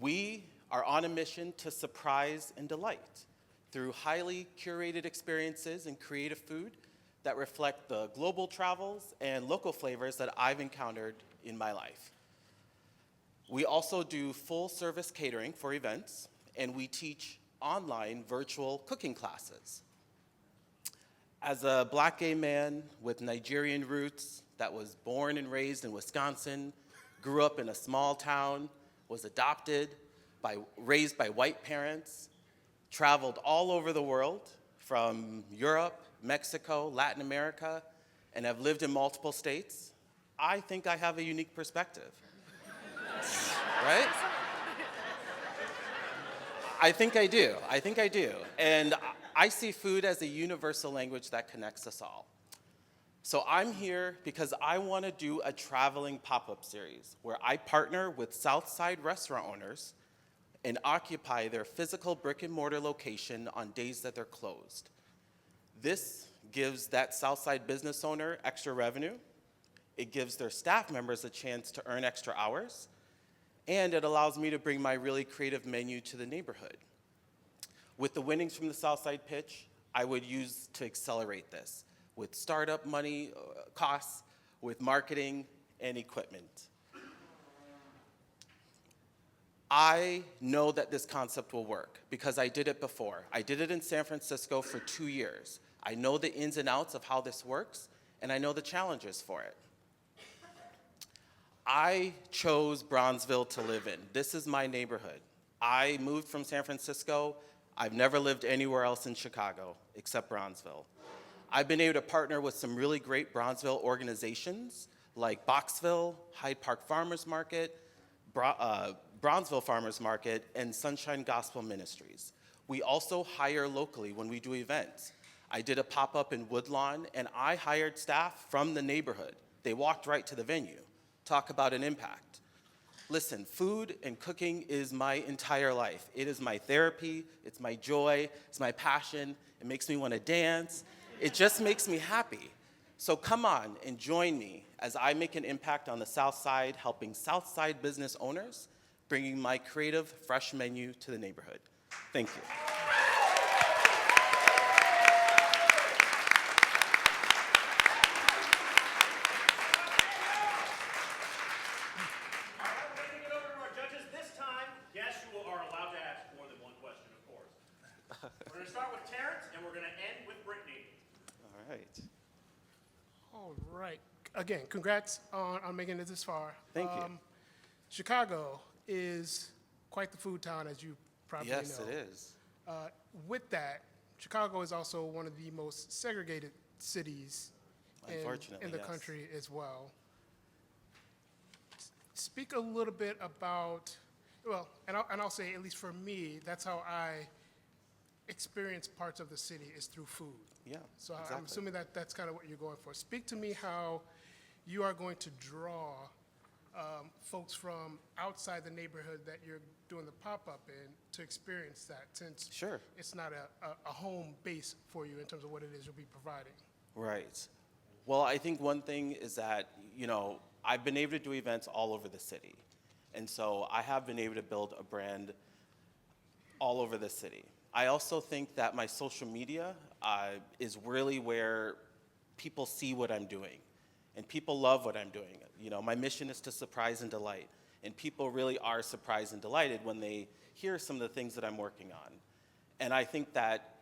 We are on a mission to surprise and delight through highly curated experiences and creative food that reflect the global travels and local flavors that I've encountered in my life. We also do full-service catering for events, and we teach online virtual cooking classes. As a Black gay man with Nigerian roots that was born and raised in Wisconsin, grew up in a small town, was adopted, raised by white parents, traveled all over the world from Europe, Mexico, Latin America, and have lived in multiple states, I think I have a unique perspective, right? I think I do. And I see food as a universal language that connects us all. So I'm here because I want to do a traveling pop-up series where I partner with Southside restaurant owners and occupy their physical brick and mortar location on days that they're closed. This gives that Southside business owner extra revenue. It gives their staff members a chance to earn extra hours. And it allows me to bring my really creative menu to the neighborhood. With the winnings from the Southside pitch, I would use to accelerate this with startup money, costs, with marketing and equipment. I know that this concept will work because I did it before. I did it in San Francisco for 2 years. I know the ins and outs of how this works, and I know the challenges for it. I chose Bronzeville to live in. This is my neighborhood. I moved from San Francisco. I've never lived anywhere else in Chicago except Bronzeville. I've been able to partner with some really great Bronzeville organizations like Boxville, Hyde Park Farmers Market, Bronzeville Farmers Market, and Sunshine Gospel Ministries. We also hire locally when we do events. I did a pop-up in Woodlawn, and I hired staff from the neighborhood. They walked right to the venue. Talk about an impact. Listen, food and cooking is my entire life. It is my therapy, it's my joy, it's my passion. It makes me want to dance. It just makes me happy. So come on and join me as I make an impact on the South Side, helping South Side business owners, bringing my creative, fresh menu to the neighborhood. Thank you. We're going to start with Terrence, and we're going to end with Brittany. All right. All right. Again, congrats on making it this far. Thank you. Chicago is quite the food town, as you probably know. Yes, it is. With that, Chicago is also one of the most segregated cities Unfortunately, in the yes. country as well. Speak a little bit about, well, and I'll say, at least for me, that's how I experience parts of the city is through food. Yeah, So exactly. I'm assuming that that's kind of what you're going for. Speak to me how you are going to draw folks from outside the neighborhood that you're doing the pop-up in to experience that, since Sure. it's not a home base for you in terms of what it is you'll be providing? Right. Well, I think one thing is that, I've been able to do events all over the city. And so I have been able to build a brand all over the city. I also think that my social media is really where people see what I'm doing. And people love what I'm doing. My mission is to surprise and delight. And people really are surprised and delighted when they hear some of the things that I'm working on. And I think that,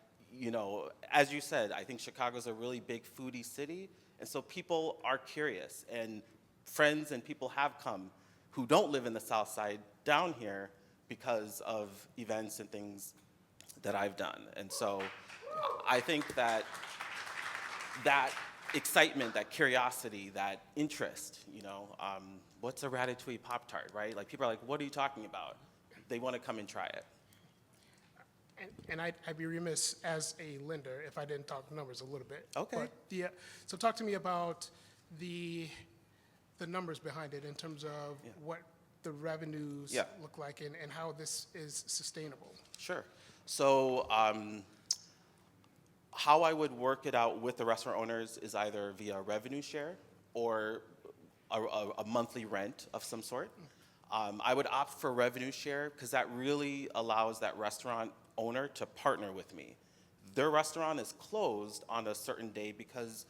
as you said, I think Chicago's a really big foodie city. And so people are curious. And friends and people have come who don't live in the South Side down here because of events and things that I've done. And so I think that excitement, that curiosity, that interest, what's a Ratatouille Pop-Tart, right? Like, people are like, what are you talking about? They want to come and try it. And I'd be remiss as a lender if I didn't talk numbers a little bit. Okay. But so talk to me about the numbers behind it in terms of what the revenues Yeah. look like and how this is sustainable. Sure. So how I would work it out with the restaurant owners is either via revenue share or a monthly rent of some sort. I would opt for revenue share because that really allows that restaurant owner to partner with me. Their restaurant is closed on a certain day because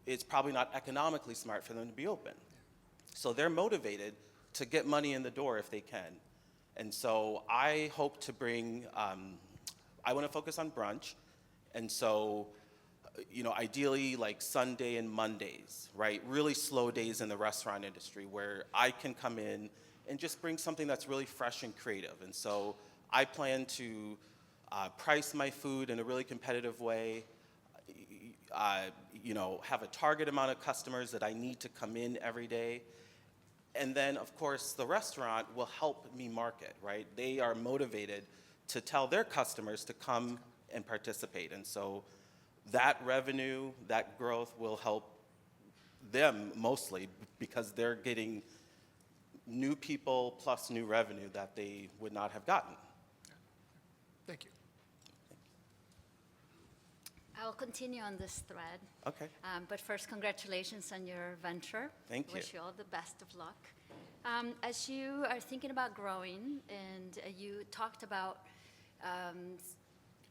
it's probably not economically smart for them to be open. So they're motivated to get money in the door if they can. And so I hope to bring, I want to focus on brunch. And so, ideally like Sunday and Mondays, right? Really slow days in the restaurant industry where I can come in and just bring something that's really fresh and creative. And so I plan to price my food in a really competitive way, have a target amount of customers that I need to come in every day. And then, of course, the restaurant will help me market, right? They are motivated to tell their customers to come and participate. And so that revenue, that growth will help them mostly because they're getting new people plus new revenue that they would not have gotten. Thank you. I'll continue on this thread. Okay. But first, congratulations on your venture. Thank you. Wish you all the best of luck. As you are thinking about growing, and you talked about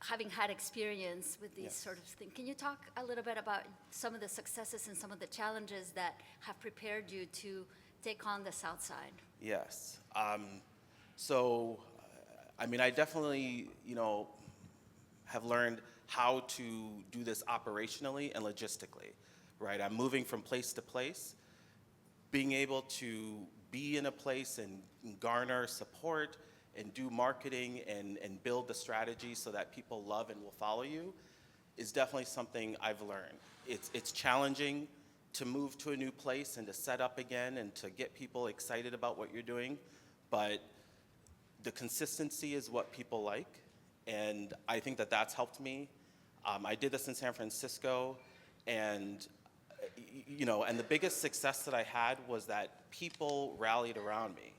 having had experience with these Yes. sort of things, can you talk a little bit about some of the successes and some of the challenges that have prepared you to take on the South Side? Yes. I definitely, have learned how to do this operationally and logistically, right? I'm moving from place to place. Being able to be in a place and garner support and do marketing and build the strategy so that people love and will follow you is definitely something I've learned. It's challenging to move to a new place and to set up again and to get people excited about what you're doing, but the consistency is what people like, and I think that that's helped me. I did this in San Francisco, and and the biggest success that I had was that people rallied around me.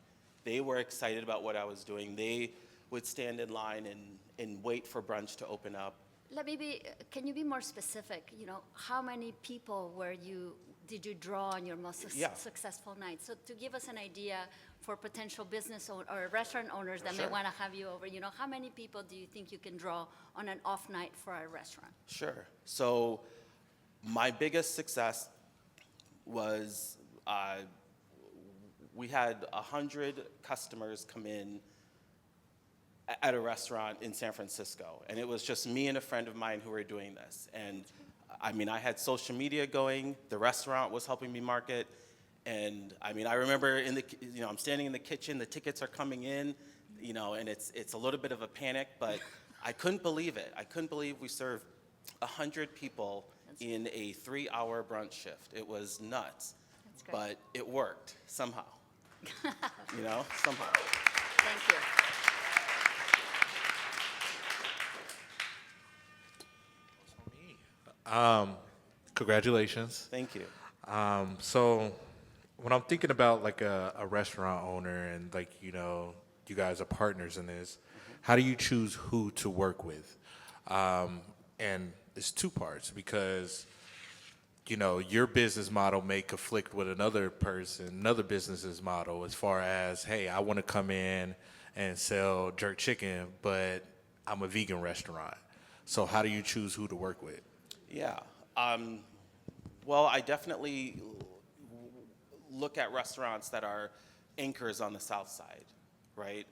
They were excited about what I was doing. They would stand in line and wait for brunch to open up. Can you be more specific? How many people did you draw on your most successful night? So to give us an idea for potential business or restaurant owners that may Sure. want to have you over, how many people do you think you can draw on an off night for a restaurant? Sure. So my biggest success was we had 100 customers come in at a restaurant in San Francisco. And it was just me and a friend of mine who were doing this. And I had social media going. The restaurant was helping me market. And I remember I'm standing in the kitchen, the tickets are coming in, and it's a little bit of a panic, but I couldn't believe it. I couldn't believe we served 100 people in a 3-hour brunch shift. It was nuts. That's great. But it worked somehow. Somehow. Thank you. Congratulations. Thank you. So when I'm thinking about like a restaurant owner and you guys are partners in this. How do you choose who to work with? And it's two parts because, you know, your business model may conflict with another business's model as far as, hey, I want to come in and sell jerk chicken, but I'm a vegan restaurant. So how do you choose who to work with? Yeah. Well, I definitely look at restaurants that are anchors on the South Side, right?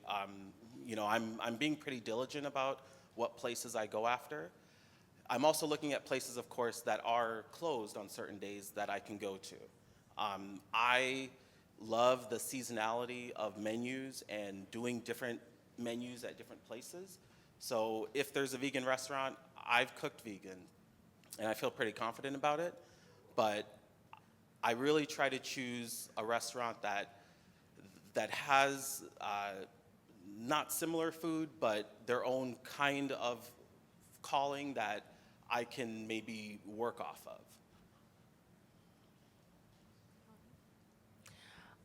You know, I'm being pretty diligent about what places I go after. I'm also looking at places, of course, that are closed on certain days that I can go to. I love the seasonality of menus and doing different menus at different places. So if there's a vegan restaurant, I've cooked vegan, and I feel pretty confident about it. But I really try to choose a restaurant that has not similar food, but their own kind of calling that I can maybe work off of.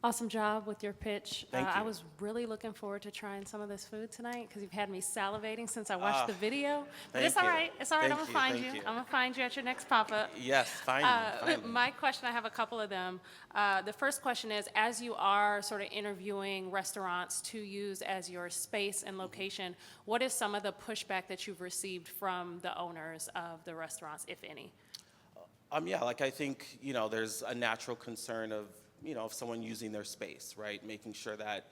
Awesome job with your pitch. Thank I you. was really looking forward to trying some of this food tonight because you've had me salivating since I watched the video. But thank it's all you. right. It's all right. Thank I'm you, gonna find thank you. you. I'm gonna find you at your next pop-up. Yes, find me. My question, I have a couple of them. The first question is, as you are sort of interviewing restaurants to use as your space and location, what is some of the pushback that you've received from the owners of the restaurants, if any? Yeah, like I think, you know, there's a natural concern of, you know, of someone using their space, right? Making sure that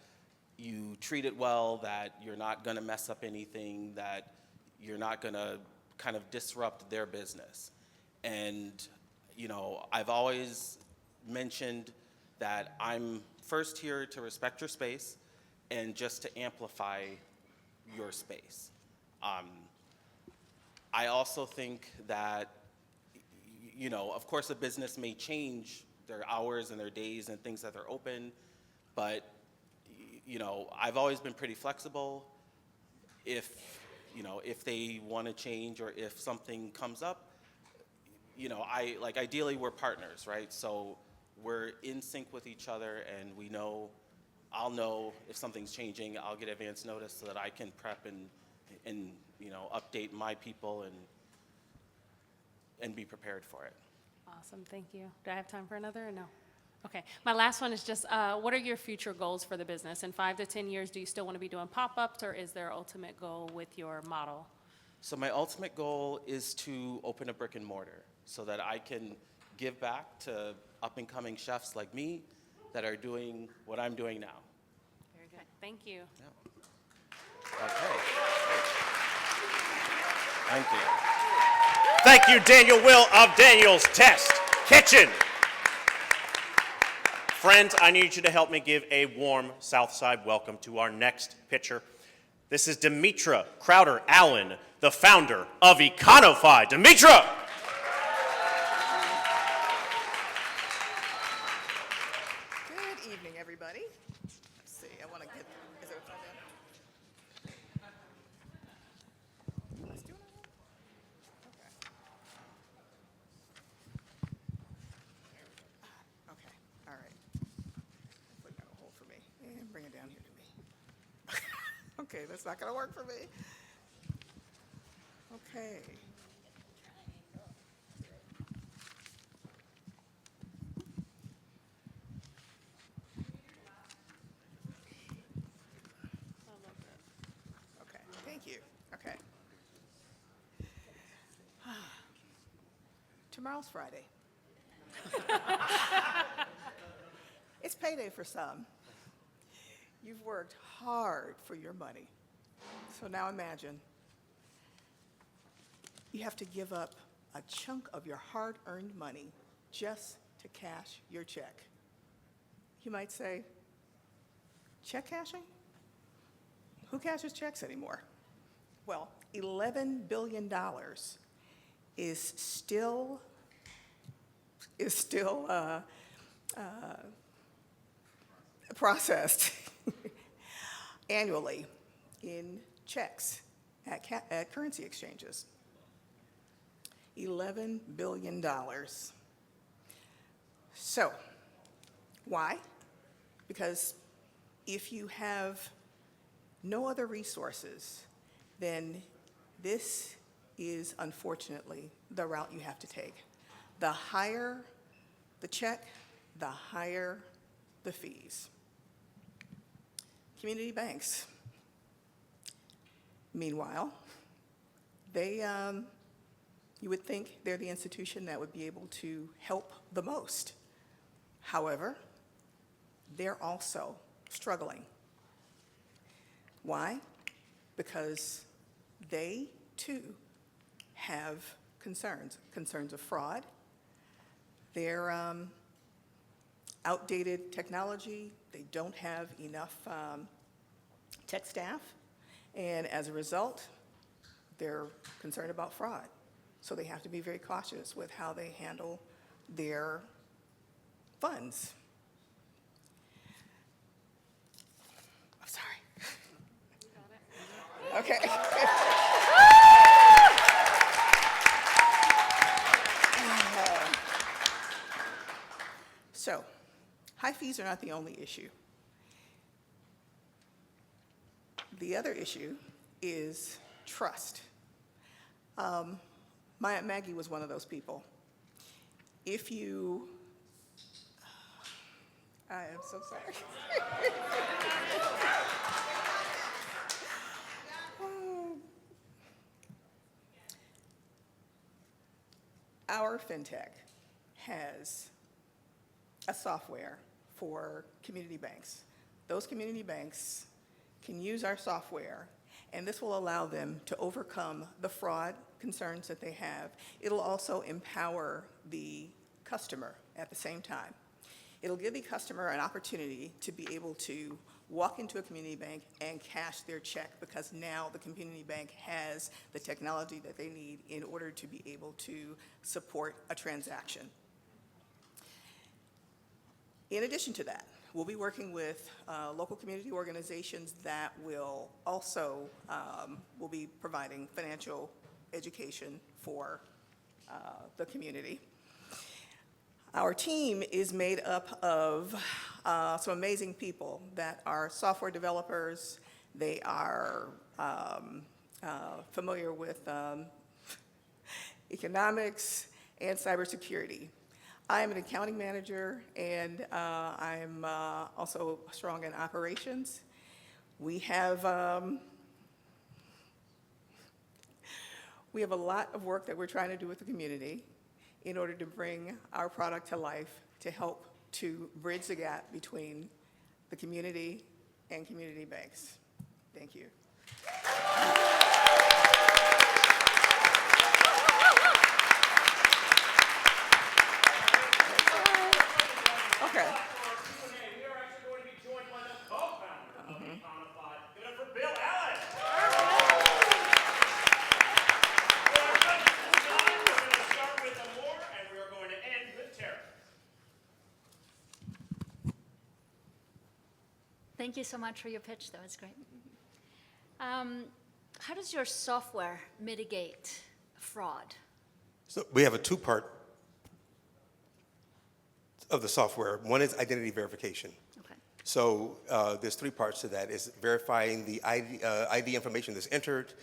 you treat it well, that you're not gonna mess up anything, that you're not gonna kind of disrupt their business. And, you know, I've always mentioned that I'm first here to respect your space and just to amplify your space. I also think that, you know, of course a business may change their hours and their days and things that they're open, but, you know, I've always been pretty flexible. If, you know, if they want to change or if something comes up, you know, ideally we're partners, right? So we're in sync with each other and we know, I'll know if something's changing, I'll get advance notice so that I can prep and you know, update my people and be prepared for it. Awesome, thank you. Do I have time for another or no? Okay, my last one is just, what are your future goals for the business? In 5 to 10 years, do you still want to be doing pop-ups or is there an ultimate goal with your model? So my ultimate goal is to open a brick and mortar so that I can give back to up-and-coming chefs like me that are doing what I'm doing now. Very good, thank you. Okay. Thank you. Thank you, Daniel Will of Daniel's Test Kitchen. Friends, I need you to help me give a warm Southside welcome to our next pitcher. This is Demetra Crowder Allen, the founder of Econofy. Demetra! Good evening, everybody. Let's see, I want to get, is it upside down? Let's do it. Okay. Okay, all right. Put that a hold for me and bring it down here to me. Okay, that's not going to work for me. Okay. Okay, thank you. Okay. Tomorrow's Friday. It's payday for some. You've worked hard for your money. So now imagine you have to give up a chunk of your hard-earned money just to cash your check. You might say, check cashing? Who cashes checks anymore? Well, $11 billion is still processed annually in checks at currency exchanges. $11 billion. So, why? Because if you have no other resources, then this is unfortunately the route you have to take. The higher the check, the higher the fees. Community banks, meanwhile, you would think they're the institution that would be able to help the most. However, they're also struggling. Why? Because they, too, have concerns of fraud, their outdated technology, they don't have enough tech staff, and as a result, they're concerned about fraud. So they have to be very cautious with how they handle their funds. I'm sorry. Okay. So, high fees are not the only issue. The other issue is trust. My Aunt Maggie was one of those people. If you, I am so sorry. Our fintech has a software for community banks. Those community banks can use our software, and this will allow them to overcome the fraud concerns that they have. It'll also empower the customer at the same time. It'll give the customer an opportunity to be able to walk into a community bank and cash their check, because now the community bank has the technology that they need in order to be able to support a transaction. In addition to that, we'll be working with local community organizations that will also will be providing financial education for the community. Our team is made up of some amazing people that are software developers. They are familiar with economics and cybersecurity. I am an accounting manager, and I am also strong in operations. We have a lot of work that we're trying to do with the community in order to bring our product to life, to help to bridge the gap between the community and community banks. Thank you. Okay. We are actually going to be joined by the co-founder of Econify. Give it up for Bill Allen. We're going to start with Amor, and we are going to end with Tara. Thank you so much for your pitch. That was great. How does your software mitigate fraud? So we have a two-part of the software. One is identity verification. Okay. So there's three parts to that. It's verifying the ID information that's entered,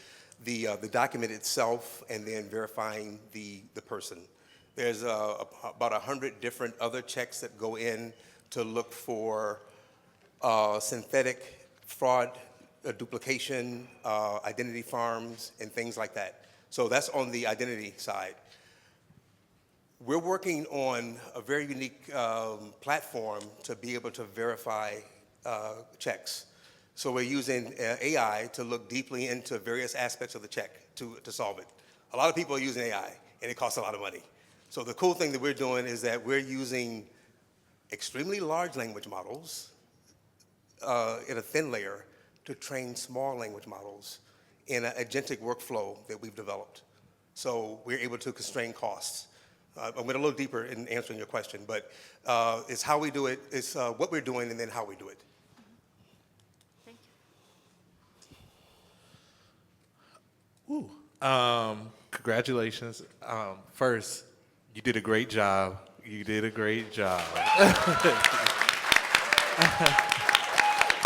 the document itself, and then verifying the person. There's about 100 different other checks that go in to look for synthetic fraud, duplication, identity farms, and things like that. So that's on the identity side. We're working on a very unique platform to be able to verify checks. So we're using AI to look deeply into various aspects of the check to solve it. A lot of people are using AI, and it costs a lot of money. So the cool thing that we're doing is that we're using extremely large language models in a thin layer to train small language models in an agentic workflow that we've developed. So we're able to constrain costs. I'm going a little deeper in answering your question, but it's how we do it, it's what we're doing, and then how we do it. Thank you. Congratulations. First, you did a great job. You did a great job.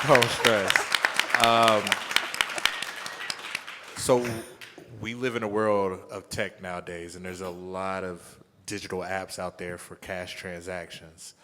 Don't stress. So we live in a world of tech nowadays, and there's a lot of digital apps out there for cash transactions.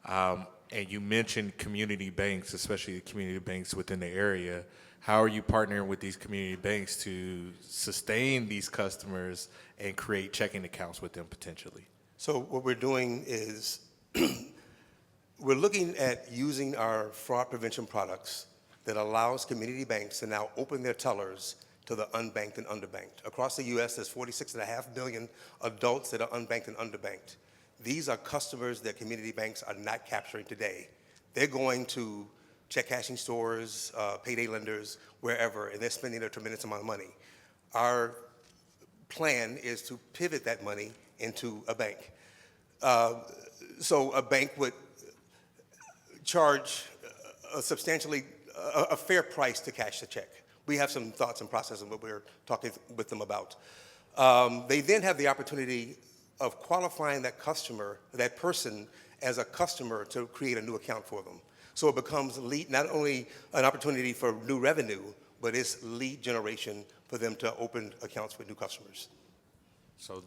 And you mentioned community banks, especially the community banks within the area. How are you partnering with these community banks to sustain these customers and create checking accounts with them potentially? So what we're doing is we're looking at using our fraud prevention products that allows community banks to now open their tellers to the unbanked and underbanked. Across the U.S., there's 46.5 million adults that are unbanked and underbanked. These are customers that community banks are not capturing today. They're going to check cashing stores, payday lenders, wherever, and they're spending a tremendous amount of money. Our plan is to pivot that money into a bank. So a bank would charge a fair price to cash the check. We have some thoughts and processes on what we're talking with them about. They then have the opportunity of qualifying that customer, that person, as a customer to create a new account for them. So it becomes not only an opportunity for new revenue, but it's lead generation for them to open accounts with new customers. So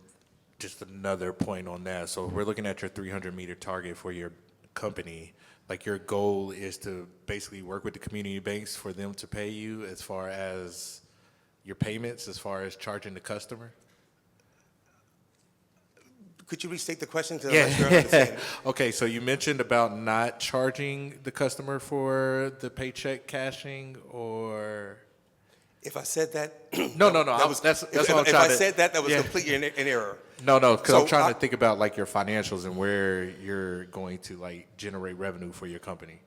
just another point on that. So we're looking at your 300-meter target for your company. Like your goal is to basically work with the community banks for them to pay you as far as your payments, as far as charging the customer? Could you restate the question? I'm not sure I understand. Okay, so you mentioned about not charging the customer for the paycheck cashing, or? If I said that, No. that's what I'm if trying I to. said that, that was Yeah. completely in error. No, because So I'm trying to think about like your financials and where you're going to like generate revenue for your company.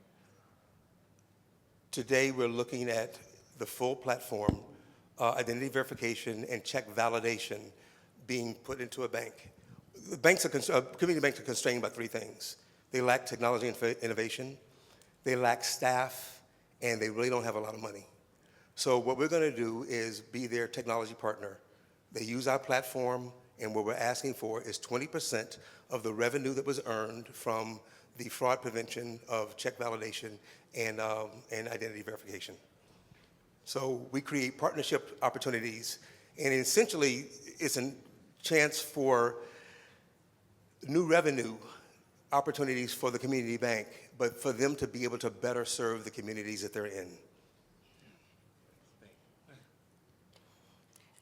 Today, we're looking at the full platform, identity verification and check validation being put into a bank. Community banks are constrained by three things. They lack technology and innovation, they lack staff, and they really don't have a lot of money. So what we're going to do is be their technology partner. They use our platform, and what we're asking for is 20% of the revenue that was earned from the fraud prevention of check validation and identity verification. So we create partnership opportunities, and essentially it's a chance for new revenue opportunities for the community bank, but for them to be able to better serve the communities that they're in.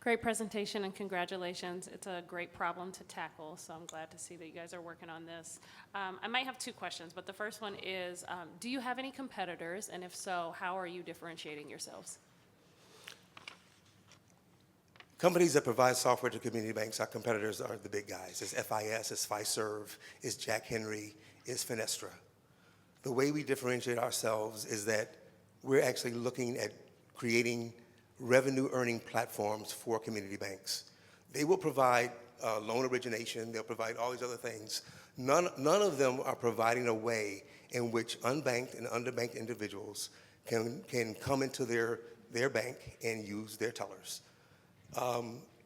Great presentation and congratulations. It's a great problem to tackle, so I'm glad to see that you guys are working on this. I might have two questions, but the first one is, do you have any competitors? And if so, how are you differentiating yourselves? Companies that provide software to community banks, our competitors are the big guys. It's FIS, it's Fiserv, it's Jack Henry, it's Finestra. The way we differentiate ourselves is that we're actually looking at creating revenue earning platforms for community banks. They will provide loan origination, they'll provide all these other things. None of them are providing a way in which unbanked and underbanked individuals can come into their bank and use their tellers.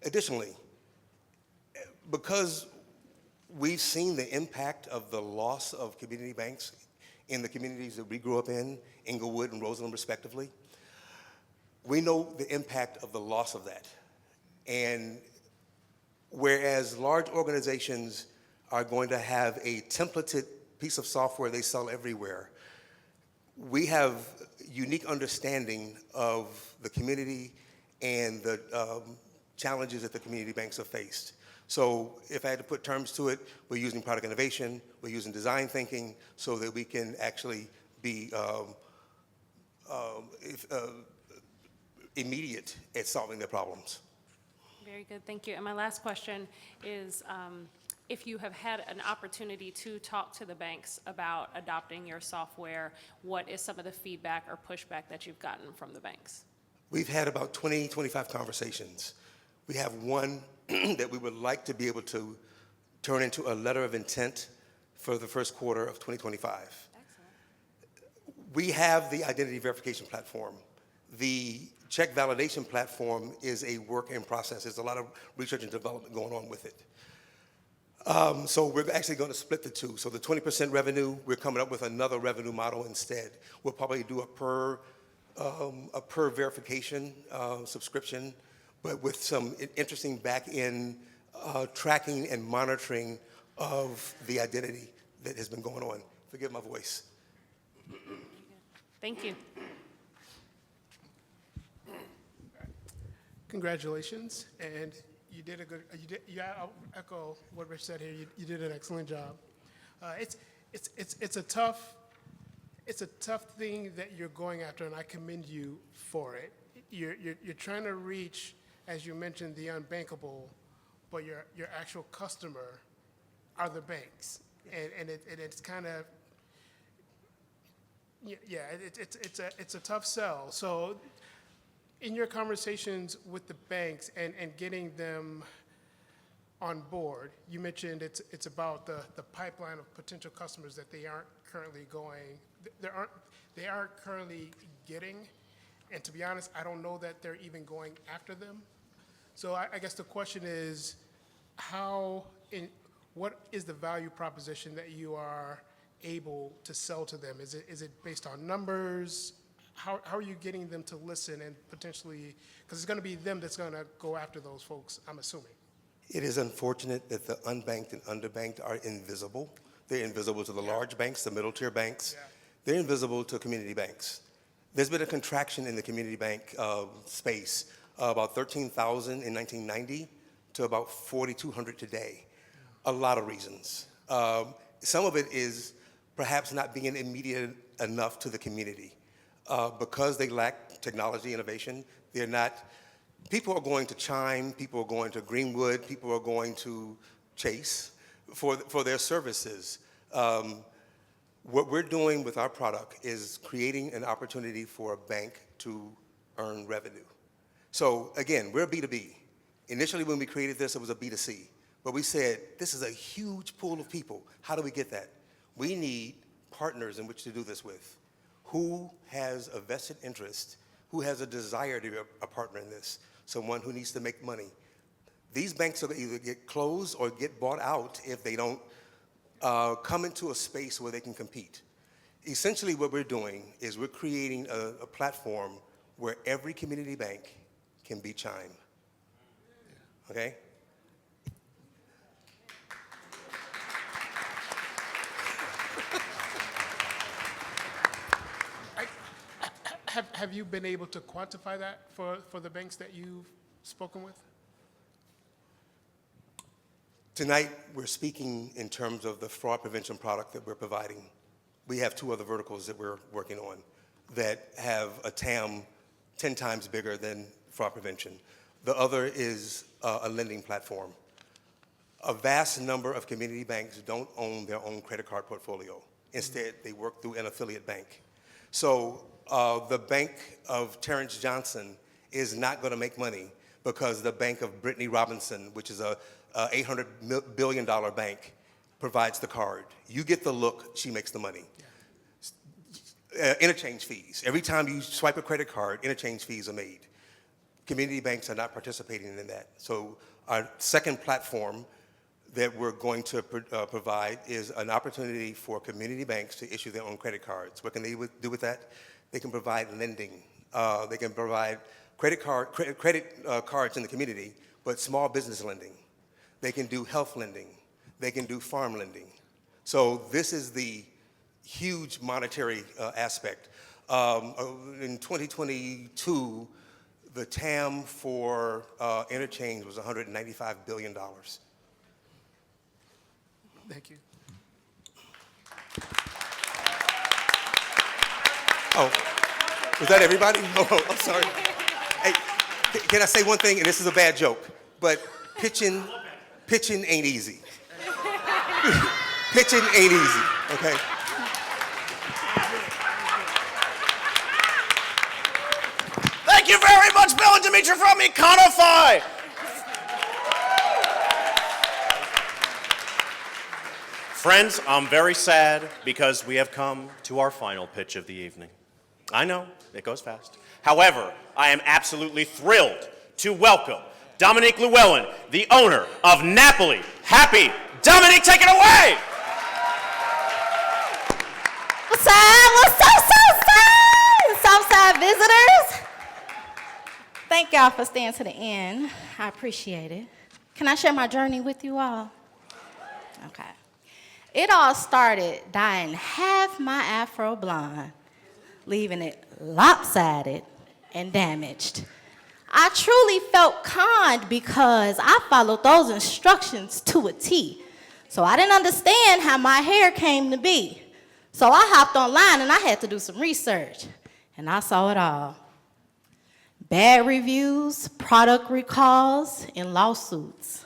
Additionally, because we've seen the impact of the loss of community banks in the communities that we grew up in, Inglewood and Roseland respectively, we know the impact of the loss of that. And whereas large organizations are going to have a templated piece of software they sell everywhere, we have unique understanding of the community and the challenges that the community banks have faced. So if I had to put terms to it, we're using product innovation, we're using design thinking so that we can actually be immediate at solving their problems. Very good, thank you. And my last question is, if you have had an opportunity to talk to the banks about adopting your software, what is some of the feedback or pushback that you've gotten from the banks? We've had about 20, 25 conversations. We have one that we would like to be able to turn into a letter of intent for the first quarter of 2025. Excellent. We have the identity verification platform. The check validation platform is a work in process. There's a lot of research and development going on with it. So we're actually going to split the two. So the 20% revenue, we're coming up with another revenue model instead. We'll probably do a per a per verification subscription, but with some interesting back-end tracking and monitoring of the identity that has been going on. Forgive my voice. Thank you. Congratulations, and you did a good. I'll echo what Rich said here. You did an excellent job. It's a tough thing that you're going after, and I commend you for it. You're trying to reach, as you mentioned, the unbankable, but your actual customer are the banks, and it's kind of it's a tough sell. So, in your conversations with the banks and getting them on board, you mentioned it's about the pipeline of potential customers that they aren't currently currently getting, and to be honest, I don't know that they're even going after them. So I guess the question is, what is the value proposition that you are able to sell to them? Is it based on numbers? How are you getting them to listen and potentially, because it's going to be them that's going to go after those folks, I'm assuming. It is unfortunate that the unbanked and underbanked are invisible. They're invisible to the large banks, the middle tier banks. Yeah. They're invisible to community banks. There's been a contraction in the community bank space, about 13,000 in 1990 to about 4,200 today. A lot of reasons. Some of it is perhaps not being immediate enough to the community. Because they lack technology innovation, people are going to Chime, people are going to Greenwood, people are going to Chase for their services. What we're doing with our product is creating an opportunity for a bank to earn revenue. So again, we're B2B. Initially when we created this, it was a B2C. But we said, this is a huge pool of people. How do we get that? We need partners in which to do this with. Who has a vested interest, who has a desire to be a partner in this, someone who needs to make money. These banks will either get closed or get bought out if they don't come into a space where they can compete. Essentially what we're doing is we're creating a platform where every community bank can be Chime, okay? Have you been able to quantify that for the banks that you've spoken with? Tonight, we're speaking in terms of the fraud prevention product that we're providing. We have 2 other verticals that we're working on that have a TAM 10 times bigger than fraud prevention. The other is a lending platform. A vast number of community banks don't own their own credit card portfolio. Instead, they work through an affiliate bank. So the bank of Terrence Johnson is not going to make money because the bank of Brittany Robinson, which is a $800 billion bank, provides the card. You get the look, she makes the money. Yeah. Interchange fees. Every time you swipe a credit card, interchange fees are made. Community banks are not participating in that. So our second platform that we're going to provide is an opportunity for community banks to issue their own credit cards. What can they do with that? They can provide lending. They can provide credit cards in the community, but small business lending. They can do health lending. They can do farm lending. So this is the huge monetary aspect. In 2022, the TAM for interchange was $195 billion. Thank you. Oh, was that everybody? Oh, I'm sorry. Hey, can I say one thing? And this is a bad joke, but pitching ain't easy. Pitching ain't easy, okay? Thank you very much, Bill and Demetra from Econify. Friends, I'm very sad because we have come to our final pitch of the evening. I know, it goes fast. However, I am absolutely thrilled to welcome Dominique Llewellyn, the owner of Napoli Happy. Dominique, take it away! What's up? What's up? time visitors. Thank y'all for staying to the end. I appreciate it. Can I share my journey with you all? Okay. It all started dyeing half my afro blonde, leaving it lopsided and damaged. I truly felt conned because I followed those instructions to a T. So I didn't understand how my hair came to be. So I hopped online and I had to do some research. And I saw it all. Bad reviews, product recalls, and lawsuits.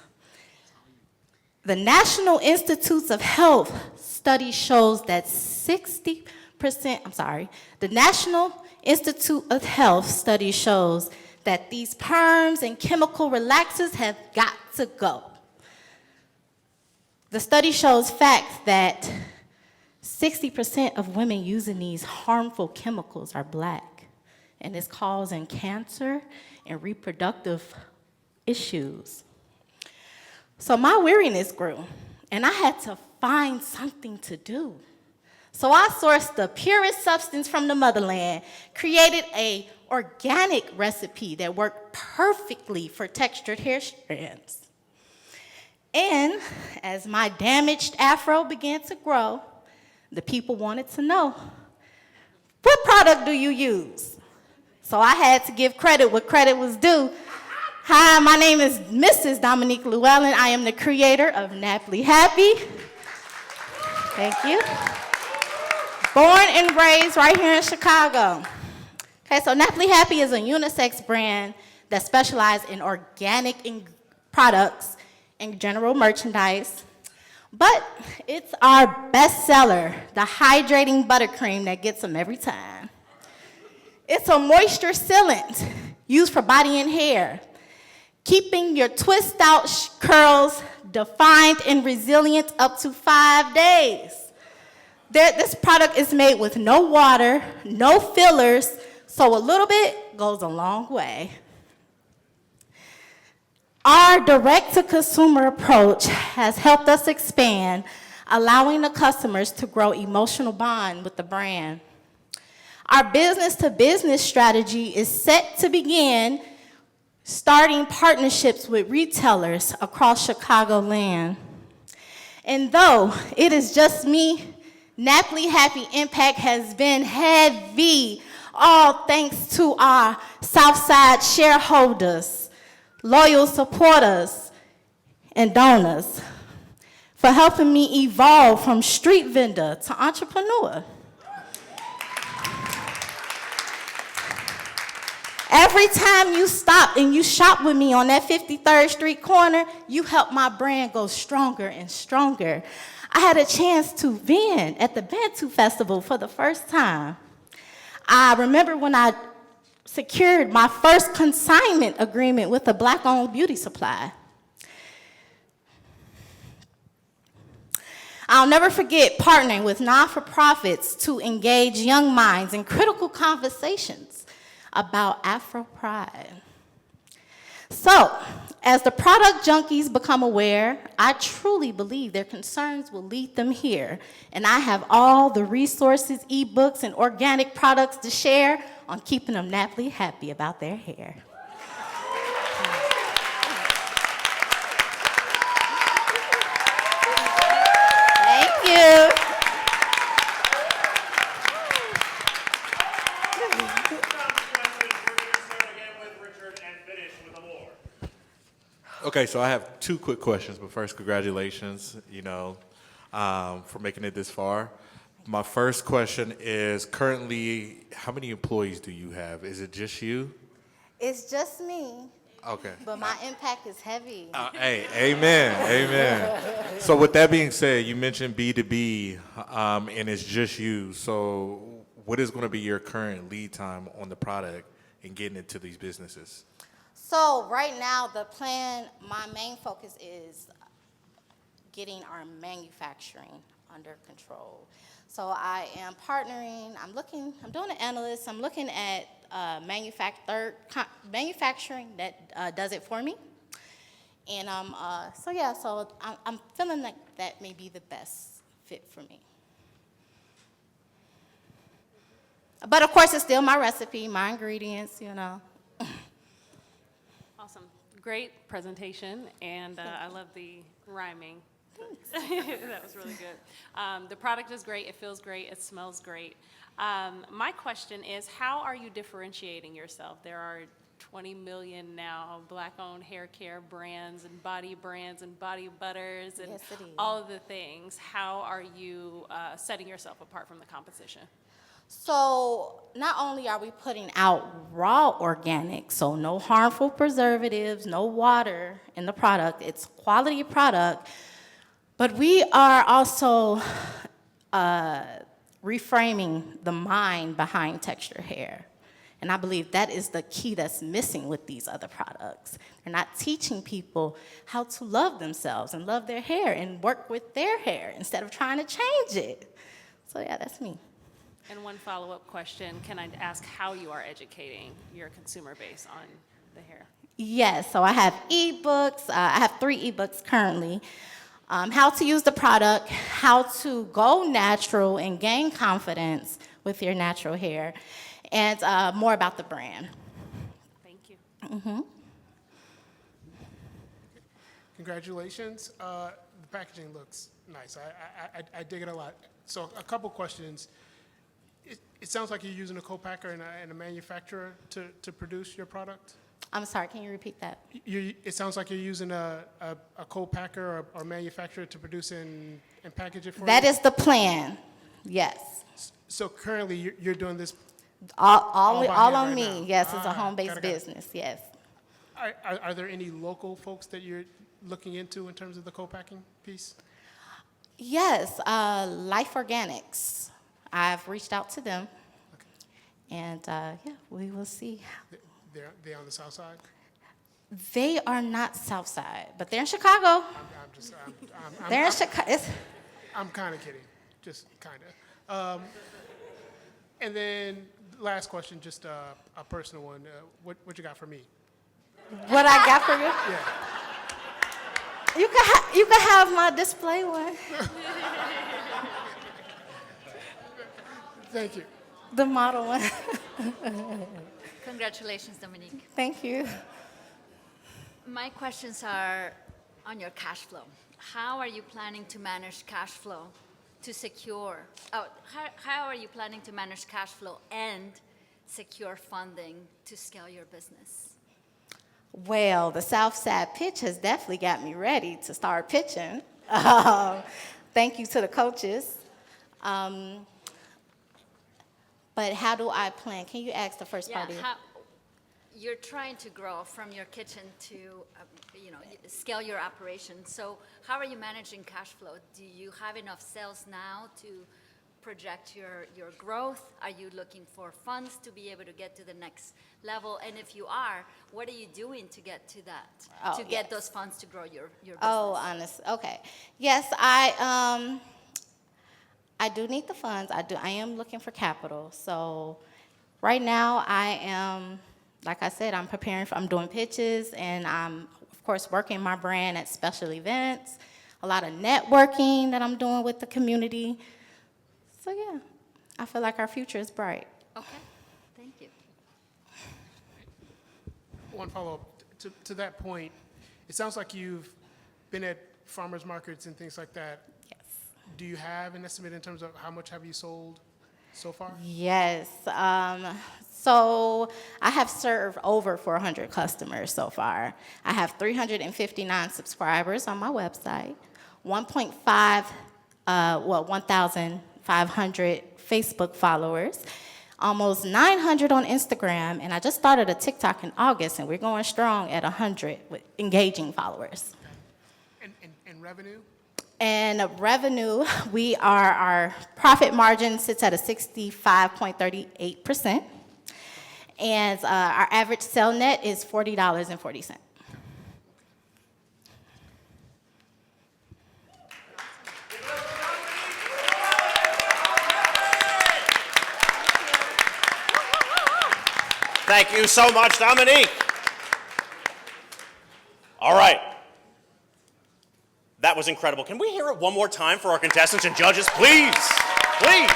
The National Institutes of Health study shows that the National Institute of Health study shows that these perms and chemical relaxers have got to go. The study shows facts that 60% of women using these harmful chemicals are Black, and it's causing cancer and reproductive issues. So my weariness grew, and I had to find something to do. So I sourced the purest substance from the motherland, created an organic recipe that worked perfectly for textured hair strands. And as my damaged afro began to grow, the people wanted to know, what product do you use? So I had to give credit where credit was due. Hi, my name is Mrs. Dominique Llewellyn. I am the creator of Naply Happy. Thank you. Born and raised right here in Chicago. Okay, so Naply Happy is a unisex brand that specializes in organic products and general merchandise. But it's our best seller, the hydrating buttercream that gets them every time. It's a moisture sealant used for body and hair, keeping your twist out curls defined and resilient up to 5 days. This product is made with no water, no fillers, so a little bit goes a long way. Our direct-to-consumer approach has helped us expand, allowing the customers to grow emotional bond with the brand. Our business-to-business strategy is set to begin starting partnerships with retailers across Chicagoland. And though it is just me, Naply Happy impact has been heavy, all thanks to our Southside shareholders, loyal supporters, and donors for helping me evolve from street vendor to entrepreneur. Every time you stop and you shop with me on that 53rd Street corner, you help my brand go stronger and stronger. I had a chance to vend at the Bantu Festival for the first time. I remember when I secured my first consignment agreement with a Black-owned beauty supply. I'll never forget partnering with non-for-profits to engage young minds in critical conversations about Afro pride. So, as the product junkies become aware, I truly believe their concerns will lead them here. And I have all the resources, ebooks, and organic products to share on keeping them Naply happy about their hair. Thank you. Okay, so I have two quick questions, but first, congratulations, for making it this far. My first question is, currently, how many employees do you have? Is it just you? It's just me, Okay. but my impact is heavy. Hey, amen. So with that being said, you mentioned B2B, and it's just you. So what is going to be your current lead time on the product and getting it to these businesses? So right now, the plan, my main focus is getting our manufacturing under control. So I am partnering, I'm doing an analyst, I'm looking at manufacturing that does it for me. And so I'm feeling like that may be the best fit for me. But of course, it's still my recipe, my ingredients, you know. Awesome. Great presentation, and I love the rhyming. That was really good. The product is great. It feels great. It smells great. My question is, how are you differentiating yourself? There are 20 million now Black-owned hair care brands and body butters and Yes, it is. all of the things. How are you setting yourself apart from the competition? So not only are we putting out raw organic, so no harmful preservatives, no water in the product, it's quality product, but we are also reframing the mind behind textured hair. And I believe that is the key that's missing with these other products. They're not teaching people how to love themselves and love their hair and work with their hair instead of trying to change it. So yeah, that's me. And one follow-up question, can I ask how you are educating your consumer base on the hair? Yes, so I have ebooks. I have 3 ebooks currently. How to use the product, how to go natural and gain confidence with your natural hair, and more about the brand. Thank you. Mm-hmm. Congratulations. The packaging looks nice. I dig it a lot. So a couple questions. It sounds like you're using a co-packer and a manufacturer to produce your product? I'm sorry, can you repeat that? It sounds like you're using a co-packer or manufacturer to produce and package it for you? That is the plan, yes. So currently, you're doing this All by hand on right me, now? yes, it's a Got home-based it. business, yes. Are there any local folks that you're looking into in terms of the co-packing piece? Yes, Life Organics. I've reached out to them, and yeah, we will see. They're on the south side? They are not South Side, but they're in Chicago. They're in Chicago. I'm kind of kidding, just kind of. And then last question, just a personal one. What you got for me? What I got for you? Yeah. You can have my display one. Thank you. The model one. Congratulations, Dominique. Thank you. My questions are on your cash flow. How are you planning to manage cash flow to secure, how are you planning to manage cash flow and secure funding to scale your business? Well, the South Side pitch has definitely got me ready to start pitching. Thank you to the coaches. But how do I plan? Can you ask the first part of it? You're trying to grow from your kitchen to, scale your operation. So how are you managing cash flow? Do you have enough sales now to project your growth? Are you looking for funds to be able to get to the next level? And if you are, what are you doing to get to that, get those funds to grow your business? Oh, honest. Okay. Yes, I do need the funds. I am looking for capital. So right now I am, like I said, I'm doing pitches, and I'm, of course, working my brand at special events, a lot of networking that I'm doing with the community. So yeah, I feel like our future is bright. Okay, thank you. One follow-up to that point. It sounds like you've been at farmers markets and things like that. Yes. Do you have an estimate in terms of how much have you sold so far? Yes. So I have served over 400 customers so far. I have 359 subscribers on my website, 1,500 Facebook followers, almost 900 on Instagram, and I just started a TikTok in August, and we're going strong at 100 with engaging followers. And revenue? And revenue, our profit margin sits at a 65.38%. And our average sale net is $40.40. Thank you so much, Dominique. All right. That was incredible. Can we hear it one more time for our contestants and judges, please? Please.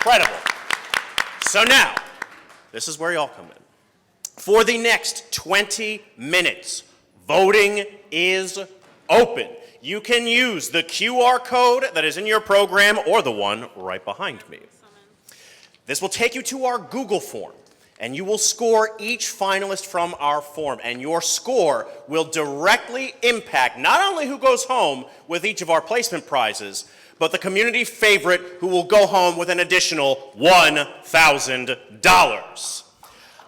Incredible. So now, this is where y'all come in. For the next 20 minutes, voting is open. You can use the QR code that is in your program or the one right behind me. This will take you to our Google form, and you will score each finalist from our form, and your score will directly impact not only who goes home with each of our placement prizes, but the community favorite who will go home with an additional $1,000.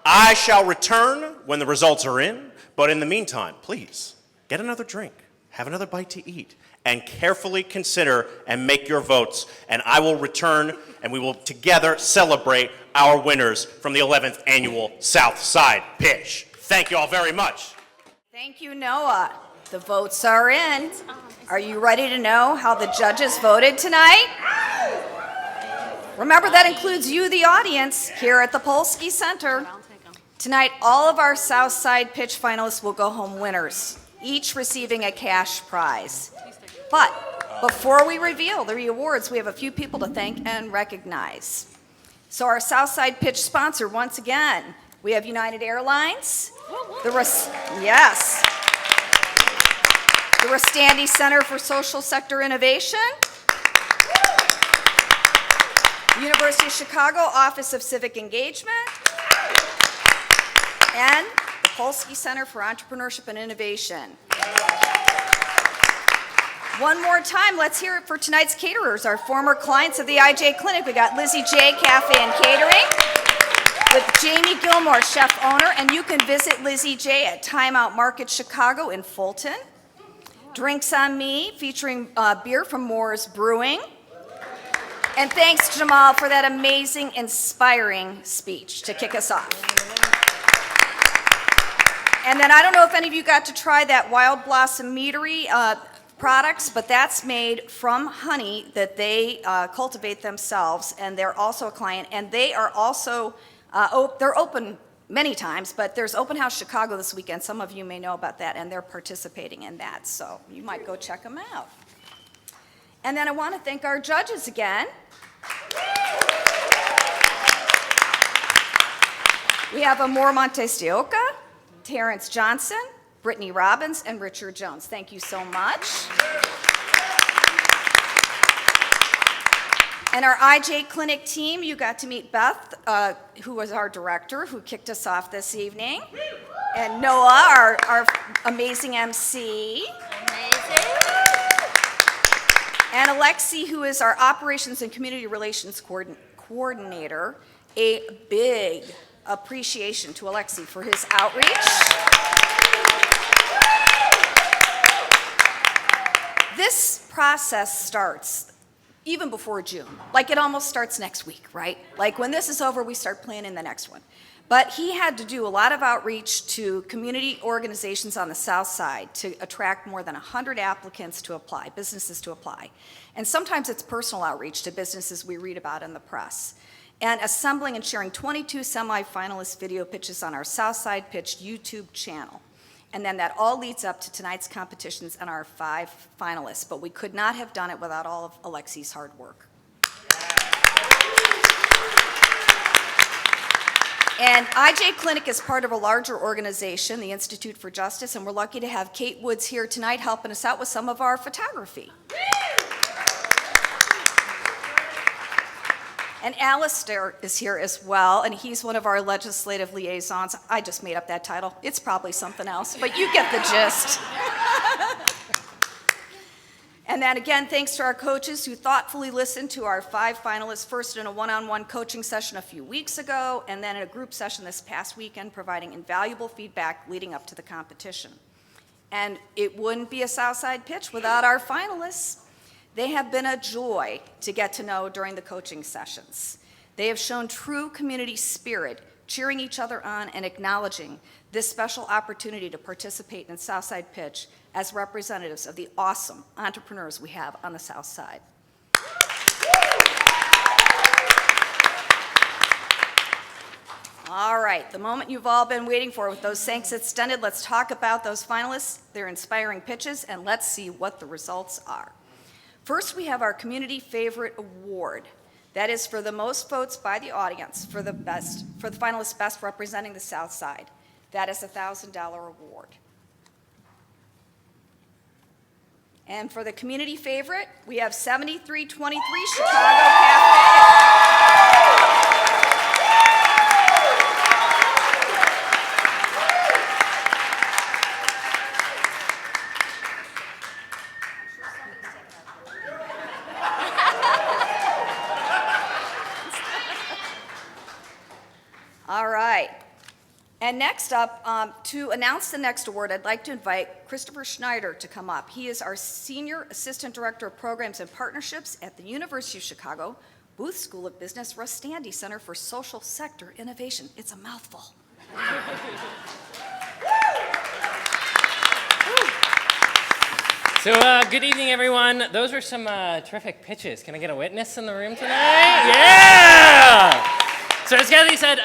I shall return when the results are in, but in the meantime, please, get another drink, have another bite to eat, and carefully consider and make your votes, and I will return and we will together celebrate our winners from the 11th annual South Side Pitch. Thank you all very much. Thank you, Noah. The votes are in. Are you ready to know how the judges voted tonight? Remember, that includes you, the audience, here at the Polsky Center. Tonight, all of our South Side Pitch finalists will go home winners, each receiving a cash prize. But before we reveal the awards, we have a few people to thank and recognize. So our South Side Pitch sponsor, once again, we have United Airlines, the Rustandi Center for Social Sector Innovation, University of Chicago Office of Civic Engagement, and the Polsky Center for Entrepreneurship and Innovation. One more time, let's hear it for tonight's caterers, our former clients of the IJ Clinic. We got Lizzie J. Cafe and Catering with Jamie Gilmore, chef owner, and you can visit Lizzie J. at Time Out Market Chicago in Fulton. Drinks on Me, featuring beer from Moore's Brewing. And thanks, Jamal, for that amazing, inspiring speech to kick us off. And then I don't know if any of you got to try that Wild Blossom Meadery products, but that's made from honey that they cultivate themselves, and they're also a client, and they are also, they're open many times, but there's Open House Chicago this weekend. Some of you may know about that, and they're participating in that, so you might go check them out. And then I want to thank our judges again. We have Amor Montes de Oca, Terrence Johnson, Brittany Robbins, and Richard Jones. Thank you so much. And our IJ Clinic team, you got to meet Beth, who was our director, who kicked us off this evening. And Noah, our amazing MC. Amazing. And Alexi, who is our operations and community relations coordinator. A big appreciation to Alexi for his outreach. This process starts even before June. Like, it almost starts next week, right? Like, when this is over, we start planning the next one. But he had to do a lot of outreach to community organizations on the South Side to attract more than 100 applicants to apply, businesses to apply. And sometimes it's personal outreach to businesses we read about in the press. And assembling and sharing 22 semi-finalist video pitches on our South Side Pitch YouTube channel. And then that all leads up to tonight's competitions and our 5 finalists. But we could not have done it without all of Alexi's hard work. And IJ Clinic is part of a larger organization, the Institute for Justice, and we're lucky to have Kate Woods here tonight helping us out with some of our photography. And Alistair is here as well, and he's one of our legislative liaisons. I just made up that title. It's probably something else, but you get the gist. And then again, thanks to our coaches who thoughtfully listened to our 5 finalists, first in a one-on-one coaching session a few weeks ago, and then in a group session this past weekend, providing invaluable feedback leading up to the competition. And it wouldn't be a Southside Pitch without our finalists. They have been a joy to get to know during the coaching sessions. They have shown true community spirit, cheering each other on and acknowledging this special opportunity to participate in Southside Pitch as representatives of the awesome entrepreneurs we have on the South Side. All right, the moment you've all been waiting for with those thanks extended, let's talk about those finalists, their inspiring pitches, and let's see what the results are. First, we have our Community Favorite Award That is for the most votes by the audience for the finalists best representing the South Side. That is a $1,000 award. And for the community favorite, we have 7323 Chicago Cafe. All right. And next up, to announce the next award, I'd like to invite Christopher Schneider to come up. He is our Senior Assistant Director of Programs and Partnerships at the University of Chicago, Booth School of Business, Rustandi Center for Social Sector Innovation. It's a mouthful. So, good evening, everyone. Those were some terrific pitches. Can I get a witness in the room tonight? Yeah! So as Kathy said,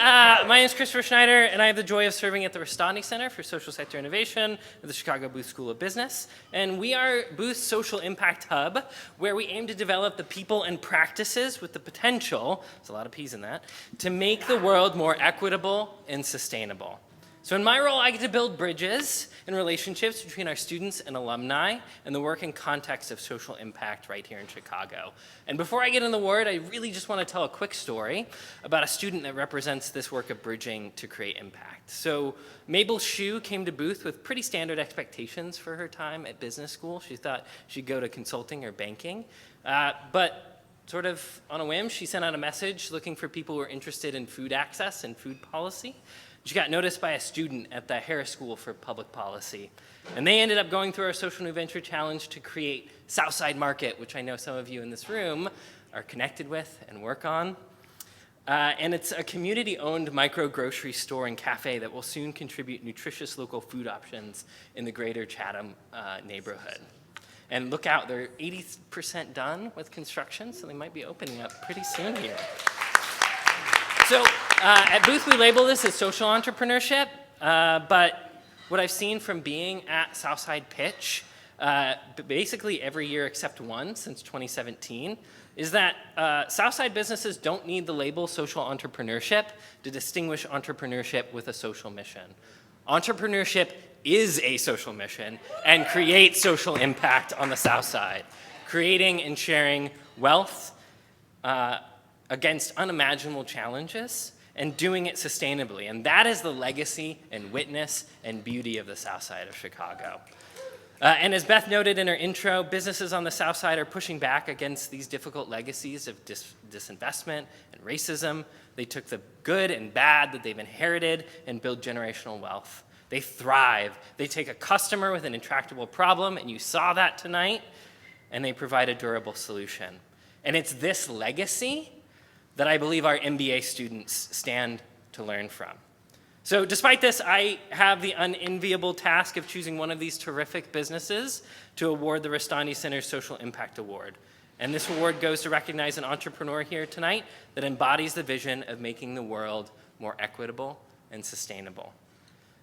my name is Christopher Schneider, and I have the joy of serving at the Rustandi Center for Social Sector Innovation at the Chicago Booth School of Business. And we are Booth's social impact hub, where we aim to develop the people and practices with the potential, there's a lot of P's in that, to make the world more equitable and sustainable. So in my role, I get to build bridges and relationships between our students and alumni and the work and context of social impact right here in Chicago. And before I get in the word, I really just want to tell a quick story about a student that represents this work of bridging to create impact. So Mabel Shue came to Booth with pretty standard expectations for her time at business school. She thought she'd go to consulting or banking, but sort of on a whim, she sent out a message looking for people who were interested in food access and food policy. She got noticed by a student at the Harris School for Public Policy. And they ended up going through our Social New Venture Challenge to create Southside Market, which I know some of you in this room are connected with and work on. And it's a community-owned micro-grocery store and cafe that will soon contribute nutritious local food options in the greater Chatham neighborhood. And look out, they're 80% done with construction, so they might be opening up pretty soon here. So at Booth, we label this as social entrepreneurship, but what I've seen from being at Southside Pitch, basically every year except one since 2017, is that Southside businesses don't need the label social entrepreneurship to distinguish entrepreneurship with a social mission. Entrepreneurship is a social mission and creates social impact on the South Side, creating and sharing wealth against unimaginable challenges and doing it sustainably. And that is the legacy and witness and beauty of the South Side of Chicago. And as Beth noted in her intro, businesses on the South Side are pushing back against these difficult legacies of disinvestment and racism. They took the good and bad that they've inherited and build generational wealth. They thrive. They take a customer with an intractable problem, and you saw that tonight, and they provide a durable solution. And it's this legacy that I believe our MBA students stand to learn from. So despite this, I have the unenviable task of choosing one of these terrific businesses to award the Rustandi Center's Social Impact Award. And this award goes to recognize an entrepreneur here tonight that embodies the vision of making the world more equitable and sustainable.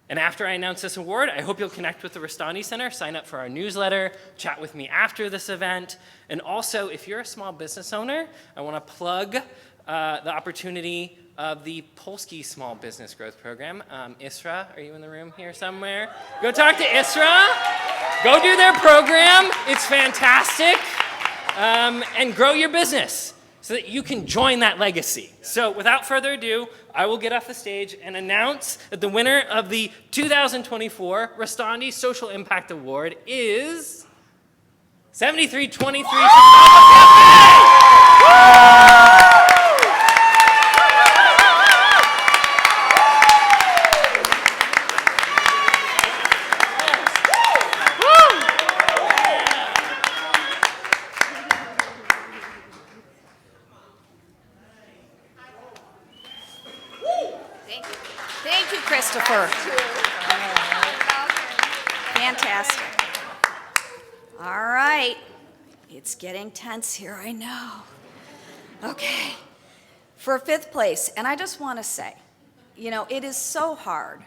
And after I announce this award, I hope you'll connect with the Rustandi Center, sign up for our newsletter, chat with me after this event. And also, if you're a small business owner, I want to plug the opportunity of the Polsky Small Business Growth Program. Isra, are you in the room here somewhere? Go talk to Isra. Go do their program. It's fantastic. And grow your business so that you can join that legacy. So without further ado, I will get off the stage and announce that the winner of the 2024 Rustandi Social Impact Award is 7323 Chicago Cafe! Thank you, Christopher. Fantastic. All right. It's getting tense here, I know. Okay. For fifth place, and I just want to say, you know, it is so hard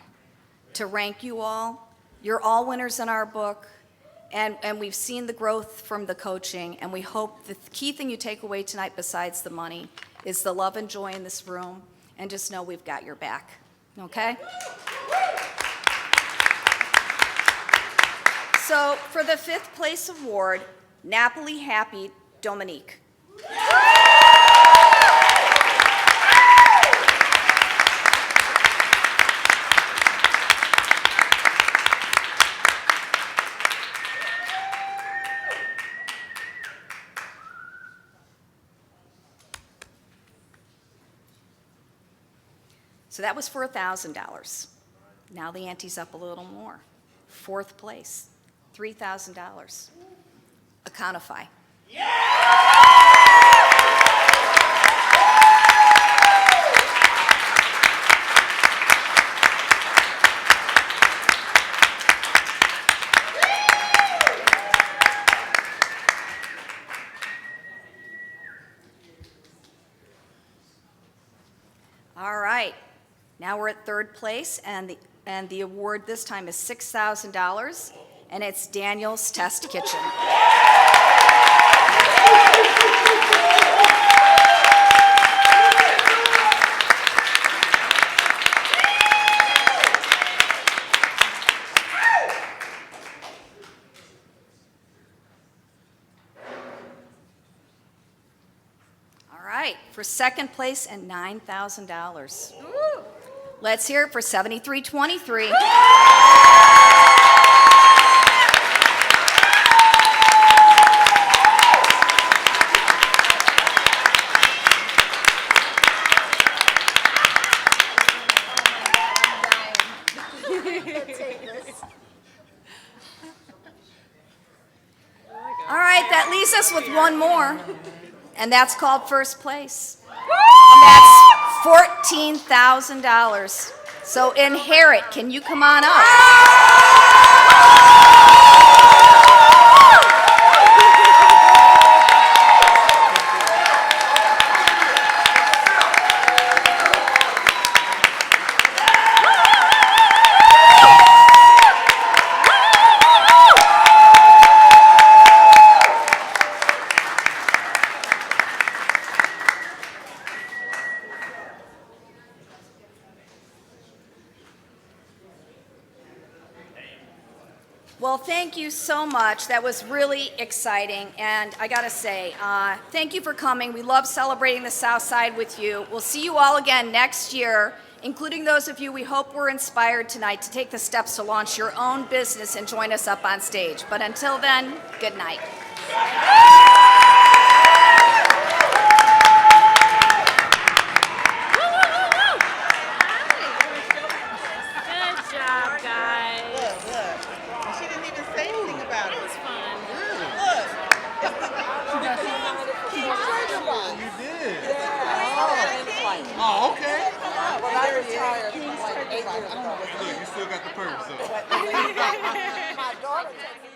to rank you all. You're all winners in our book, and we've seen the growth from the coaching, and we hope the key thing you take away tonight besides the money is the love and joy in this room, and just know we've got your back, okay? So for the 5th place award, Napoli Happy Dominique. So that was for $1,000. Now the ante's up a little more. 4th place, $3,000. Econify. All right. Now we're at 3rd place, and the award this time is $6,000, and it's Daniel's Test Kitchen. All right, for 2nd place and $9,000. Let's hear it for 7323. All right, that leaves us with one more, and that's called 1st place. And that's $14,000. So Inherit, can you come on up? Well, thank you so much. That was really exciting. And I got to say, thank you for coming. We love celebrating the South Side with you. We'll see you all again next year, including those of you we hope were inspired tonight to take the steps to launch your own business and join us up on stage. But until then, good night. Good job, guys. She didn't even say anything about it. It was fun. Look. You did. Oh, okay. Well, I retired from like 8 years ago. Look, you still got the purse. So. My daughter took me.